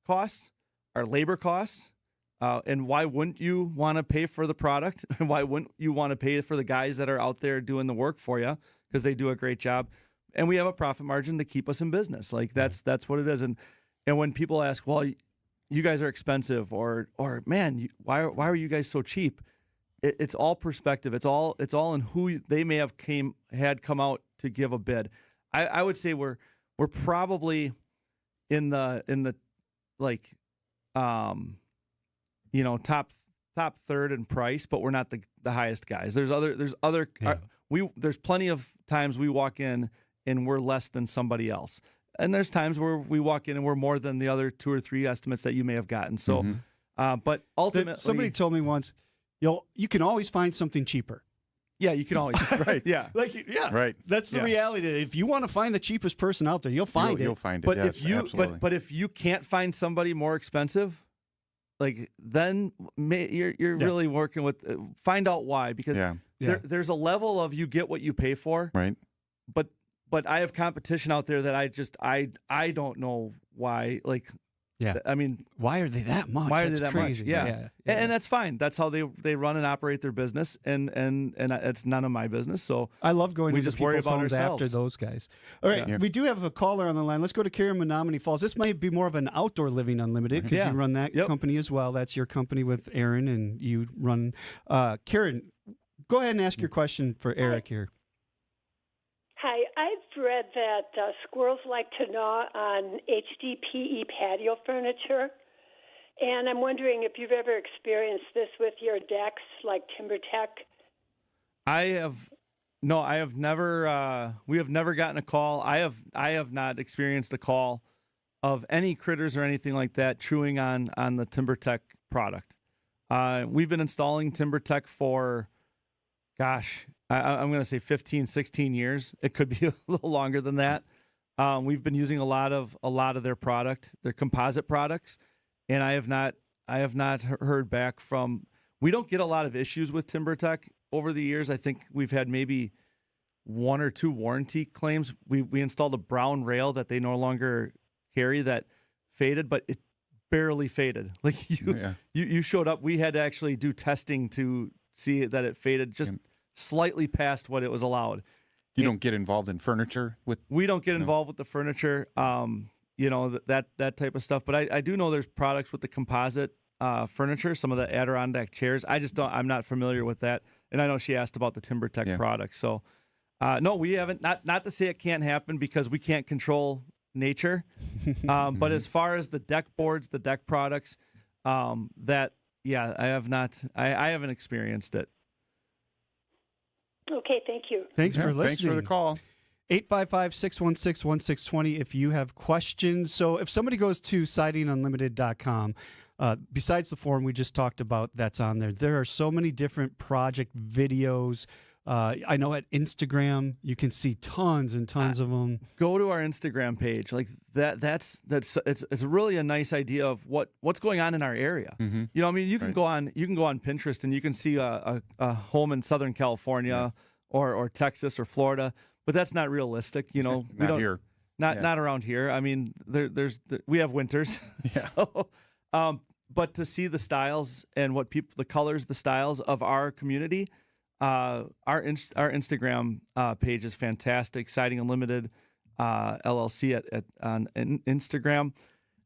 costs, our labor costs, and why wouldn't you want to pay for the product? And why wouldn't you want to pay for the guys that are out there doing the work for you because they do a great job? And we have a profit margin to keep us in business. Like that's what it is. And when people ask, well, you guys are expensive, or man, why are you guys so cheap? It's all perspective. It's all in who they may have come out to give a bid. I would say we're probably in the like top third in price, but we're not the highest guys. There's plenty of times we walk in and we're less than somebody else. And there's times where we walk in and we're more than the other 2 or 3 estimates that you may have gotten. So, but ultimately, somebody told me once, you can always find something cheaper. Yeah, you can always. Right. Yeah. Right. That's the reality. If you want to find the cheapest person out there, you'll find it. You'll find it. But yes, absolutely. but if you can't find somebody more expensive, like then you're really working with. Find out why, because there's a level of you get what you pay for. Right. But I have competition out there that I don't know why. Like, I mean, why are they that much? Why are That's they that crazy. much? Yeah. And that's fine. That's how they run and operate their business, and it's none of my business. So I love going we to just worry people's about homes ourselves. after those guys. All right, we do have a caller on the line. Let's go to Karen, Menominee Falls. This might be more of an outdoor living unlimited because you run that company as well. That's your company with Aaron, and you run. Karen, go ahead and ask your question for Eric here. Hi, I've read that squirrels like to gnaw on HDPE patio furniture, and I'm wondering if you've ever experienced this with your decks, like TimberTech. I have never. We have never gotten a call. I have not experienced a call of any critters or anything like that chewing on the TimberTech product. We've been installing TimberTech for, gosh, I'm going to say 15, 16 years. It could be a little longer than that. We've been using a lot of their product, their composite products, and I have not heard back from. We don't get a lot of issues with TimberTech over the years. I think we've had maybe 1 or 2 warranty claims. We installed a brown rail that they no longer carry that faded, but it barely faded. Like you showed up. We had to actually do testing to see that it faded just slightly past what it was allowed. You don't get involved in furniture with. We don't get involved with the furniture, that type of stuff. But I do know there's products with the composite furniture, some of the Adirondack chairs. I'm not familiar with that. And I know she asked about the TimberTech products. So, no, we haven't. Not to say it can't happen because we can't control nature. But as far as the deck boards, the deck products, I have not. I haven't experienced it. Okay, thank you. Thanks for listening. Thanks for the call. 855-616-1620 if you have questions. So if somebody goes to sidingunlimited.com, besides the forum we just talked about that's on there are so many different project videos. I know at Instagram you can see tons and tons of them. Go to our Instagram page. Like that's it's really a nice idea of what's going on in our area. Mm-hmm. You know, I mean, you can go on Pinterest and you can see a home in Southern California or Texas or Florida, but that's not realistic. You know, we don't here. Not around here. I mean, we have winters. So, but to see the styles and the colors, the styles of our community. Our Instagram page is fantastic. Siding Unlimited LLC on Instagram,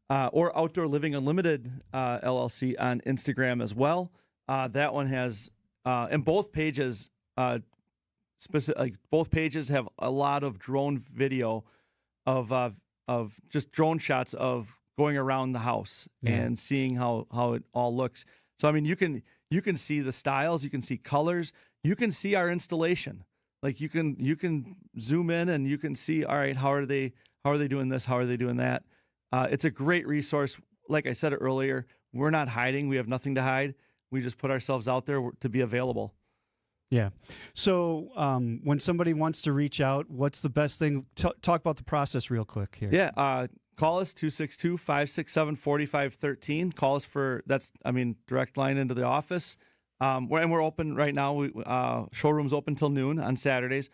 or Outdoor Living Unlimited LLC on Instagram as well. That one has, and both pages, both pages have a lot of drone video of just drone shots of going around the house and seeing how it all looks. So I mean, you can see the styles, you can see colors. You can see our installation. Like you can zoom in and you can see, all right, how are they doing this? How are they doing that? It's a great resource. Like I said earlier, we're not hiding. We have nothing to hide. We just put ourselves out there to be available. Yeah. So when somebody wants to reach out, what's the best thing? Talk about the process real quick here. Yeah. Call us 262-567-4513. Call us direct line into the office. We're open right now. Showroom's open till noon on Saturdays.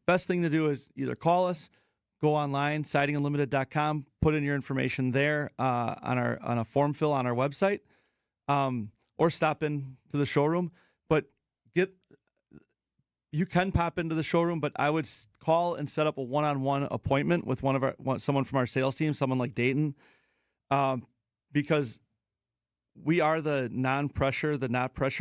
Best thing to do is either call us, go online, sidingunlimited.com, put in your information there on a form fill on our website, or stop in to the showroom. But you can pop into the showroom, but I would call and set up a one-on-one appointment with someone from our sales team, someone like Dayton, because we are the not pressure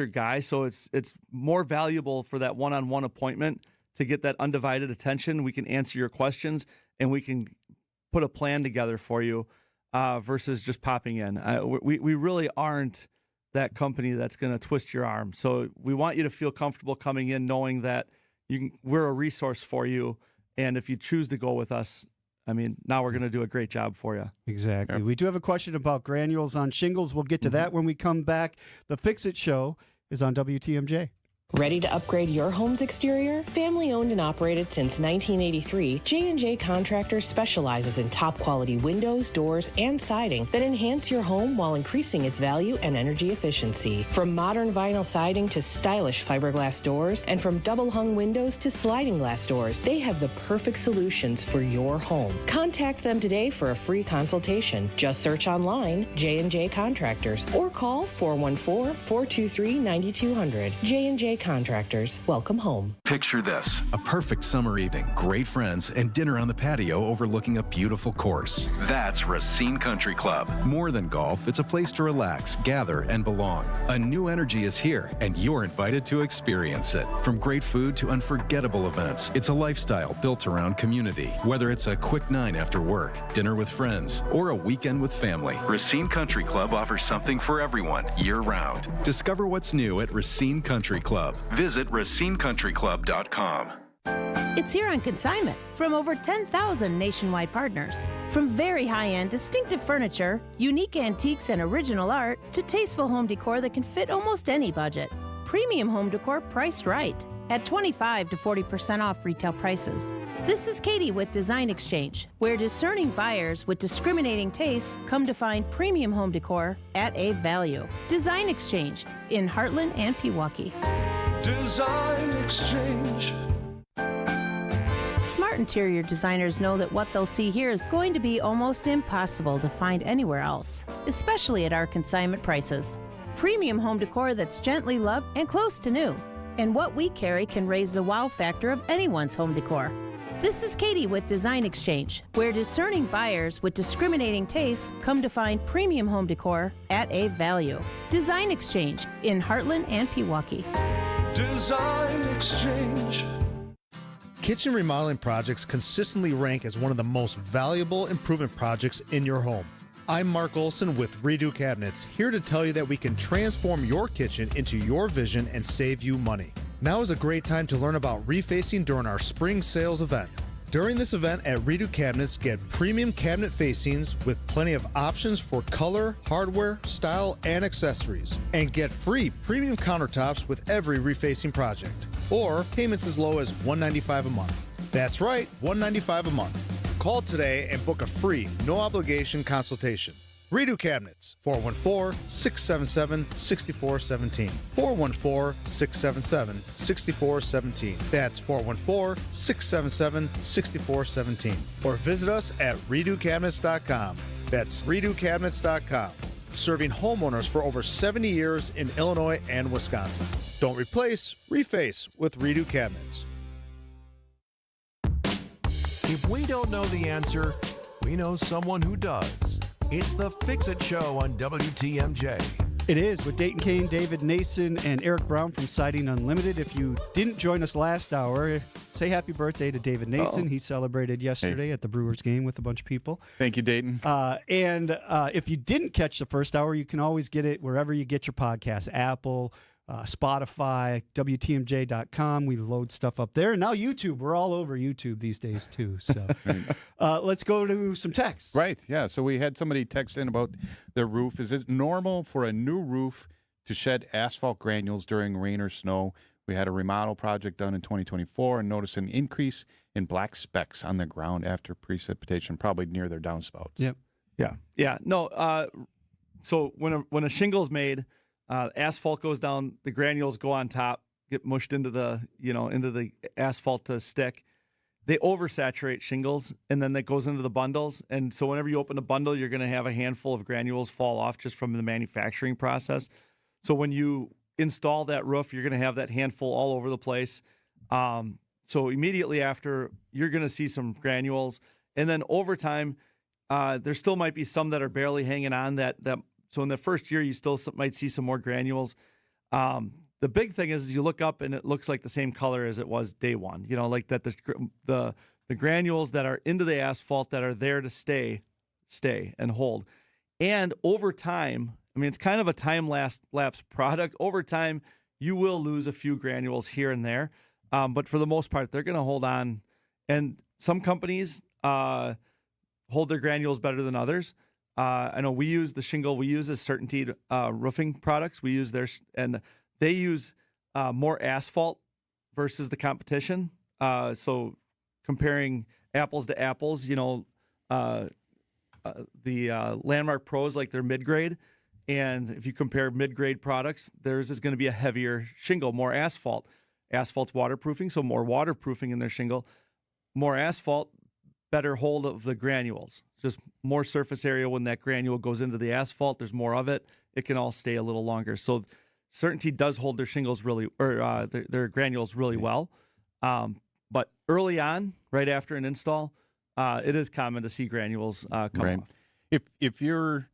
guy. So it's more valuable for that one-on-one appointment to get that undivided attention. We can answer your questions and we can put a plan together for you versus just popping in. We really aren't that company that's going to twist your arm. So we want you to feel comfortable coming in knowing that we're a resource for you. And if you choose to go with us, I mean, now we're going to do a great job for you. Exactly. Yep. We do have a question about granules on shingles. We'll get to that when we come back. The Fix It Show is on WTMJ. Ready to upgrade your home's exterior? Family owned and operated since 1983, J&J Contractors specializes in top quality windows, doors, and siding that enhance your home while increasing its value and energy efficiency. From modern vinyl siding to stylish fiberglass doors, and from double hung windows to sliding glass doors, they have the perfect solutions for your home. Contact them today for a free consultation. Just search online J&J Contractors or call 414-423-9200. J&J Contractors, welcome home. Picture this: a perfect summer evening, great friends, and dinner on the patio overlooking a beautiful course. That's Racine Country Club. More than golf, it's a place to relax, gather, and belong. A new energy is here, and you're invited to experience it. From great food to unforgettable events, it's a lifestyle built around community. Whether it's a quick 9 after work, dinner with friends, or a weekend with family, Racine Country Club offers something for everyone year-round. Discover what's new at Racine Country Club. Visit RacineCountryClub.com. It's here on consignment from over 10,000 nationwide partners. From very high-end, distinctive furniture, unique antiques and original art, to tasteful home decor that can fit almost any budget. Premium home decor priced right at 25 to 40% off retail prices. This is Katie with Design Exchange, where discerning buyers with discriminating taste come to find premium home decor at a value. Design Exchange in Heartland and Pewaukee. Design Exchange. Smart interior designers know that what they'll see here is going to be almost impossible to find anywhere else, especially at our consignment prices. Premium home decor that's gently loved and close to new. And what we carry can raise the wow factor of anyone's home decor. This is Katie with Design Exchange, where discerning buyers with discriminating taste come to find premium home decor at a value. Design Exchange in Heartland and Pewaukee. Design Exchange. Kitchen remodeling projects consistently rank as one of the most valuable improvement projects in your home. I'm Mark Olson with Redo Cabinets, here to tell you that we can transform your kitchen into your vision and save you money. Now is a great time to learn about refacing during our spring sales event. During this event at Redo Cabinets, get premium cabinet facings with plenty of options for color, hardware, style, and accessories. And get free premium countertops with every refacing project. Or payments as low as $195 a month. That's right, $195 a month. Call today and book a free, no-obligation consultation. Redo Cabinets, 414-677-6417. 414-677-6417. That's 414-677-6417. Or visit us at redocabinets.com. That's redocabinets.com. Serving homeowners for over 70 years in Illinois and Wisconsin. Don't replace, reface with Redo Cabinets. If we don't know the answer, we know someone who does. It's the Fix It Show on WTMJ. It is with Dayton Kane, David Nason, and Eric Brown from Siding Unlimited. If you didn't join us last hour, say happy birthday to David Nason. He celebrated yesterday at the Brewers game with a bunch of people. Thank you, Dayton. And if you didn't catch the first hour, you can always get it wherever you get your podcasts, Apple, Spotify, WTMJ.com. We load stuff up there. And now YouTube. We're all over YouTube these days, too. So let's go to some texts. Right, yeah. So we had somebody text in about their roof. Is it normal for a new roof to shed asphalt granules during rain or snow? We had a remodel project done in 2024 and noticed an increase in black specks on the ground after precipitation, probably near their downspouts. Yep. Yeah. No. So when a shingle's made, asphalt goes down, the granules go on top, get mushed into the asphalt to stick. They oversaturate shingles, and then that goes into the bundles. And so whenever you open a bundle, you're going to have a handful of granules fall off just from the manufacturing process. So when you install that roof, you're going to have that handful all over the place. So immediately after, you're going to see some granules. And then over time, there still might be some that are barely hanging on that so in the first year, you still might see some more granules. The big thing is you look up and it looks like the same color as it was day one. You know, like that the granules that are into the asphalt that are there to stay and hold. And over time, I mean, it's kind of a time-lapse product. Over time, you will lose a few granules here and there, but for the most part, they're going to hold on. And some companies hold their granules better than others. I know we use the shingle we use is Certainty roofing products. We use theirs, and they use more asphalt versus the competition. So comparing apples to apples, the Landmark Pros, like they're mid-grade. And if you compare mid-grade products, theirs is going to be a heavier shingle, more asphalt. Asphalt's waterproofing, so more waterproofing in their shingle. More asphalt, better hold of the granules. Just more surface area when that granule goes into the asphalt. There's more of it. It can all stay a little longer. So Certainty does hold their shingles their granules really well. But early on, right after an install, it is common to see granules come off. If you're,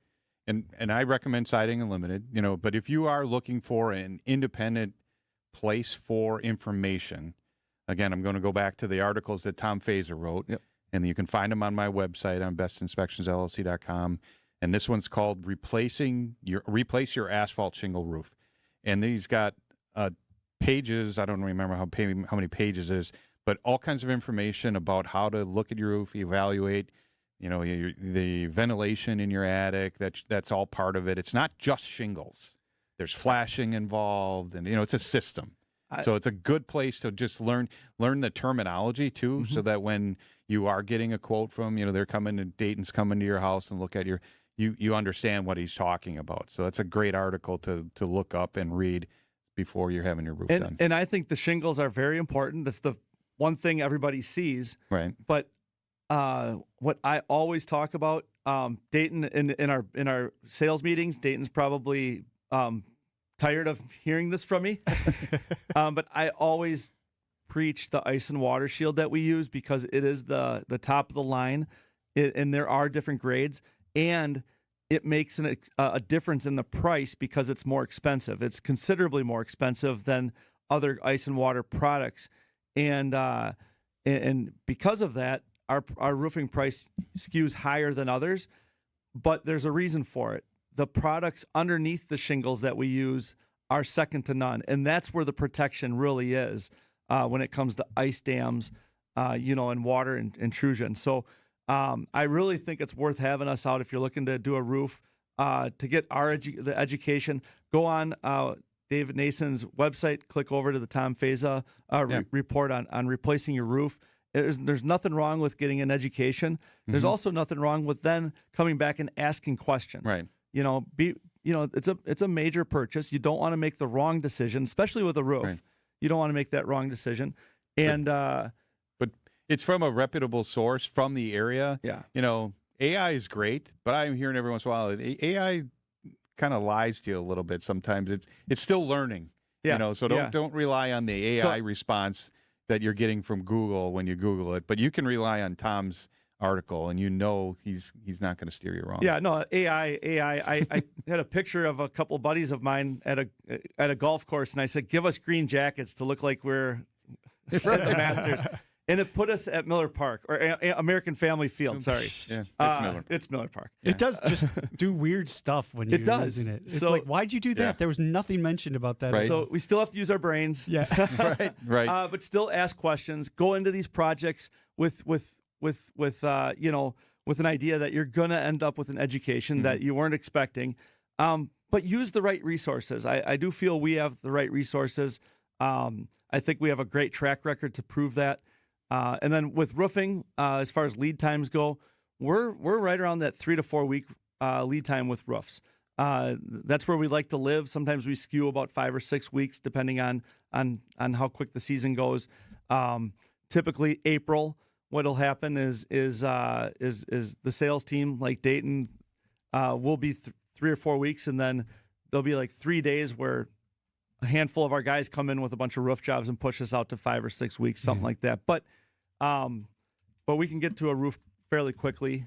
and I recommend Siding Unlimited, but if you are looking for an independent place for information, again, I'm going to go back to the articles that Tom Fazer wrote. Yep. And you can find them on my website on bestinspectionsllc.com. And this one's called Replace Your Asphalt Shingle Roof. And he's got pages, I don't remember how many pages it is, but all kinds of information about how to look at your roof, evaluate, the ventilation in your attic. That's all part of it. It's not just shingles. There's flashing involved, and it's a system. So it's a good place to just learn the terminology too, so that when you are getting a quote from, they're coming to Dayton's coming to your house and look at you understand what he's talking about. So that's a great article to look up and read before you're having your roof done. And I think the shingles are very important. That's the one thing everybody sees. Right. But what I always talk about, Dayton in our sales meetings, Dayton's probably tired of hearing this from me. But I always preach the ice and water shield that we use because it is the top of the line, and there are different grades, and it makes a difference in the price because it's more expensive. It's considerably more expensive than other ice and water products, and because of that, our roofing price skews higher than others. But there's a reason for it. The products underneath the shingles that we use are second to none, and that's where the protection really is when it comes to ice dams, and water intrusion. So I really think it's worth having us out if you're looking to do a roof to get the education. Go on David Nason's website, click over to the Tom Fazer report on replacing your roof. There's nothing wrong with getting an education. There's also nothing wrong with then coming back and asking questions. Right. It's a major purchase. You don't want to make the wrong decision, especially with a roof. Right. You don't want to make that wrong decision. And but it's from a reputable source from the area. Yeah. AI is great, but I'm hearing every once in a while AI kind of lies to you a little bit sometimes. It's still learning. Yeah. So don't rely on the AI response that you're getting from Google when you Google it, but you can rely on Tom's article, and he's not going to steer you wrong. Yeah, no, AI. I had a picture of a couple buddies of mine at a golf course, and I said, "Give us green jackets to look like we're at the Masters." And it put us at Miller Park, or American Family Field. Sorry, it's Miller Park. Yeah. It does just do weird stuff when you're using it. It's like, why'd you do that? Yeah. there was nothing mentioned about that. Right. So we still have to use our brains. Yeah, right. But still ask questions. Go into these projects with an idea that you're going to end up with an education that you weren't expecting. But use the right resources. I do feel we have the right resources. I think we have a great track record to prove that. And then with roofing, as far as lead times go, we're right around that 3 to 4 week lead time with roofs. That's where we like to live. Sometimes we skew about 5 or 6 weeks, depending on how quick the season goes. Typically, April. What'll happen is the sales team, like Dayton, will be 3 or 4 weeks, and then there'll be like 3 days where a handful of our guys come in with a bunch of roof jobs and push us out to 5 or 6 weeks, something like that. But we can get to a roof fairly quickly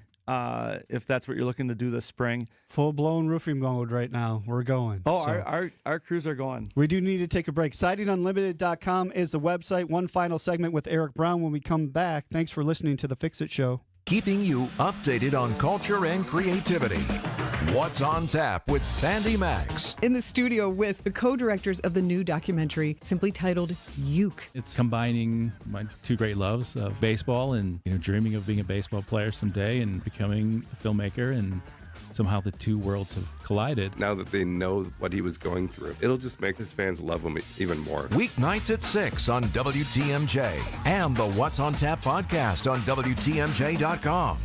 if that's what you're looking to do this spring. Full blown roofing mode right now. We're going. Oh, so our crews are going. We do need to take a break. SidingUnlimited.com is the website. One final segment with Eric Brown when we come back. Thanks for listening to the Fix It Show. Keeping you updated on culture and creativity. What's on Tap with Sandy Max. In the studio with the co-directors of the new documentary simply titled Uke. It's combining my two great loves of baseball and dreaming of being a baseball player someday and becoming a filmmaker, and somehow the two worlds have collided. Now that they know what he was going through, it'll just make his fans love him even more. Weeknights at 6 on WTMJ and the What's on Tap podcast on WTMJ.com.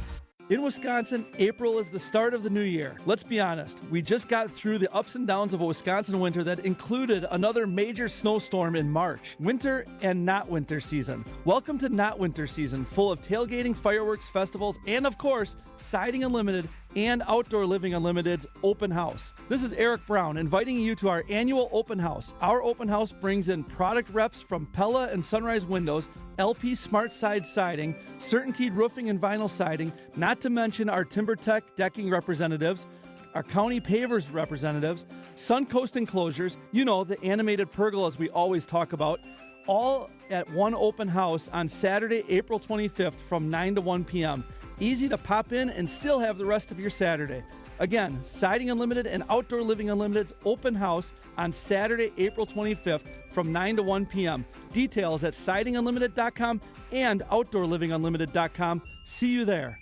In Wisconsin, April is the start of the new year. Let's be honest, we just got through the ups and downs of a Wisconsin winter that included another major snowstorm in March. Winter and not winter season. Welcome to not winter season, full of tailgating, fireworks, festivals, and of course, Siding Unlimited and Outdoor Living Unlimited's open house. This is Eric Brown inviting you to our annual open house. Our open house brings in product reps from Pella and Sunrise Windows, LP Smart Side Siding, Certainty Roofing and Vinyl Siding, not to mention our TimberTech decking representatives, our county pavers representatives, Suncoast Enclosures, the animated pergolas we always talk about, all at one open house on Saturday, April 25th from 9 to 1 p.m. Easy to pop in and still have the rest of your Saturday. Again, Siding Unlimited and Outdoor Living Unlimited's open house on Saturday, April 25th from 9 to 1 p.m. Details at sidingunlimited.com and outdoorlivingunlimited.com. See you there.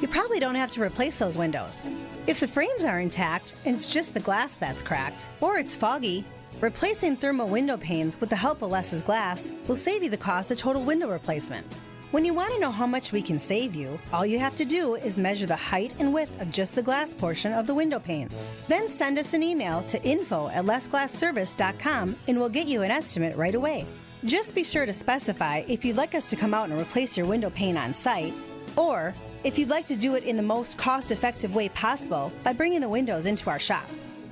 You probably don't have to replace those windows. If the frames are intact and it's just the glass that's cracked, or it's foggy, replacing thermal window panes with the help of Less's Glass will save you the cost of total window replacement. When you want to know how much we can save you, all you have to do is measure the height and width of just the glass portion of the window panes. Then send us an email to info@lessglassservice.com and we'll get you an estimate right away. Just be sure to specify if you'd like us to come out and replace your window pane on site, or if you'd like to do it in the most cost-effective way possible by bringing the windows into our shop.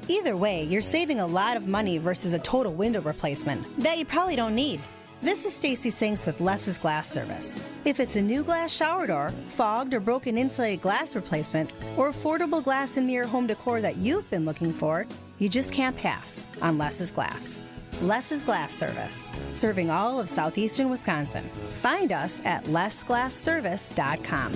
Either way, you're saving a lot of money versus a total window replacement that you probably don't need. This is Stacy Sinks with Less's Glass Service. If it's a new glass shower door, fogged or broken insulated glass replacement, or affordable glass and mirror home decor that you've been looking for, you just can't pass on Less's Glass. Less's Glass Service, serving all of southeastern Wisconsin. Find us at lessglassservice.com.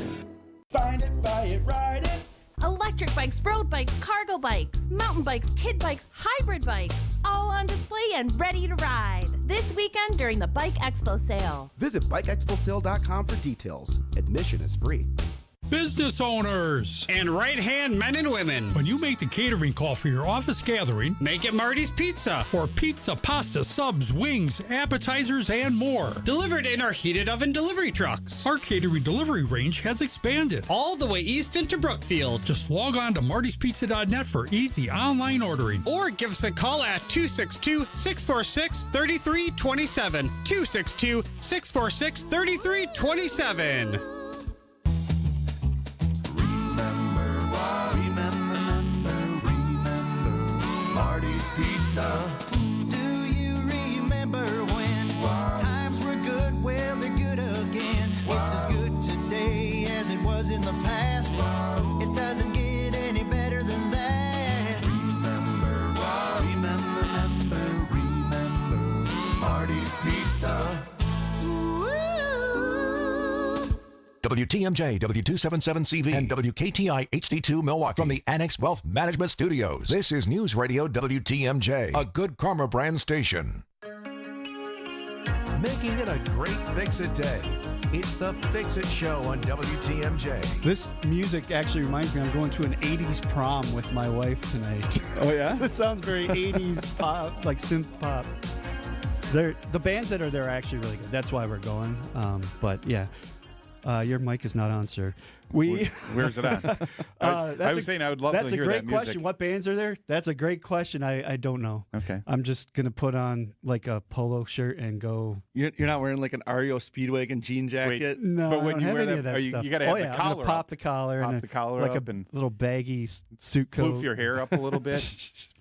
Find it, buy it, ride it. Electric bikes, road bikes, cargo bikes, mountain bikes, kid bikes, hybrid bikes, all on display and ready to ride. This weekend during the Bike Expo sale. Visit bikeexposale.com for details. Admission is free. Business owners and right-hand men and women. When you make the catering call for your office gathering, make it Marty's Pizza. For pizza, pasta, subs, wings, appetizers, and more. Delivered in our heated oven delivery trucks. Our catering delivery range has expanded all the way east into Brookfield. Just log on to martyspizza.net for easy online ordering. Or give us a call at 262-646-3327. 262-646-3327. Marty's Pizza. Do you remember when times were good? Well, they're good again. It's as good today as it was in the past. It doesn't get any better than that. Remember Marty's Pizza. WTMJ, W277CV, and WKTI HD2 Milwaukee from the Annex Wealth Management Studios. This is News Radio WTMJ, a Good Karma brand station. Making it a great Fix-It day. It's the Fix-It Show on WTMJ. This music actually reminds me I'm going to an 80s prom with my wife tonight. Oh, yeah? This sounds very 80s pop, like synth pop. The bands that are there are actually really good. That's why we're going. But yeah. Your mic is not on, sir. Where's it on? I was saying I would love to hear that music. That's a great question. What bands are there? That's a great question. I don't know. Okay. I'm just going to put on like a polo shirt and go. You're not wearing like an REO Speedwagon jean jacket? No, but when I don't you have wear any that, of that stuff. you got to have the collar I'm gonna pop up. the collar. Pop and the collar like up a and little baggy suit coat. floof your hair up a little bit.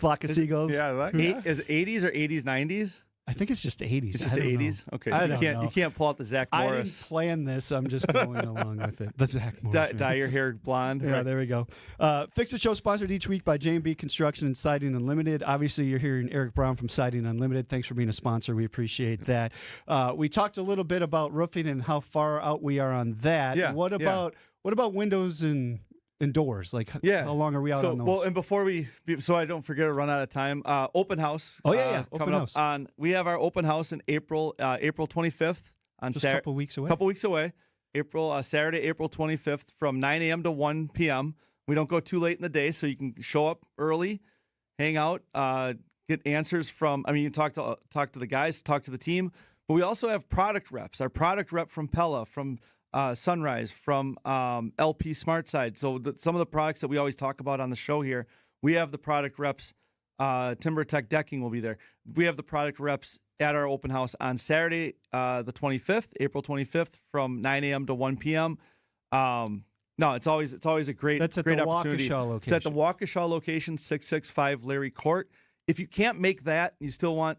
Flock of seagulls. Yeah, Is it 80s or 80s, 90s? I think it's just 80s. It's just the 80s? Okay, so you can't pull out the Zach Morris. I didn't plan this. I'm just going along with it. The Zach Morris. Dye your hair blonde. Yeah, there we go. Fix It Show sponsored each week by J&B Construction and Siding Unlimited. Obviously, you're hearing Eric Brown from Siding Unlimited. Thanks for being a sponsor. We appreciate that. We talked a little bit about roofing and how far out we are on that. Yeah, What about windows and indoors? Like, how long are we out on those? Well, and before so I don't forget to run out of time, open house. Open coming house. Up we have our open house in April 25th on Just a couple weeks away. Couple weeks away. Saturday, April 25th from 9 a.m. to 1 p.m. We don't go too late in the day, so you can show up early, hang out, get answers from. I mean, you can talk to the guys, talk to the team, but we also have product reps. Our product rep from Pella, from Sunrise, from LP SmartSide. So some of the products that we always talk about on the show here, we have the product reps. TimberTech Decking will be there. We have the product reps at our open house on Saturday, the 25th, April 25th, from 9 a.m. to 1 p.m. No, it's always a great That's at great the opportunity. Waukesha location. It's at the Waukesha location, 665 Larry Court. If you can't make that, you still want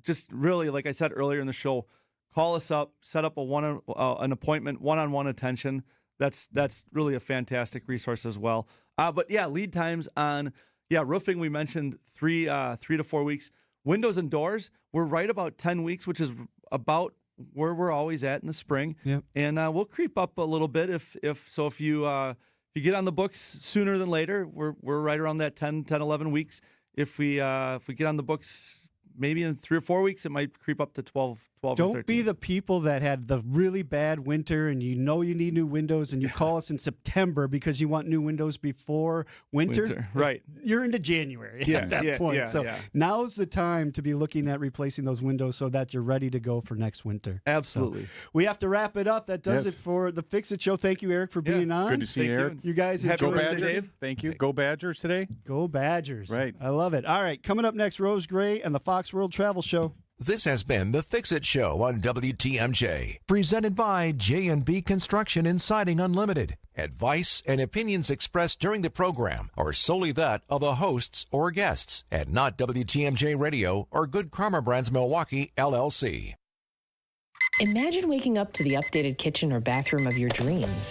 just really, like I said earlier in the show, call us up, set up an appointment, one-on-one attention. That's really a fantastic resource as well. But yeah, lead times on roofing. We mentioned 3 to 4 weeks. Windows and doors, we're right about 10 weeks, which is about where we're always at in the spring. Yep. And we'll creep up a little bit if you get on the books sooner than later, we're right around that 10, 11 weeks. If we get on the books maybe in 3 or 4 weeks, it might creep up to 12 or 13. Don't be the people that had the really bad winter and you need new windows and you call us in September because you want new windows before winter. Right. You're into January at that point. So now's the time to be looking at replacing those windows so that you're ready to go for next winter. Absolutely. So we have to wrap it up. That does it for the Fix It Show. Thank you, Eric, for being on. Good to see you, Eric. You guys enjoy Badgers. Dave. Thank you. Go Badgers today. Go Badgers. Right. I love it. All right. Coming up next, Rose Gray and the Fox World Travel Show. This has been the Fix It Show on WTMJ, presented by J&B Construction and Siding Unlimited. Advice and opinions expressed during the program are solely that of the hosts or guests, and not WTMJ Radio or Good Karma Brands Milwaukee, LLC. Imagine waking up to the updated kitchen or bathroom of your dreams.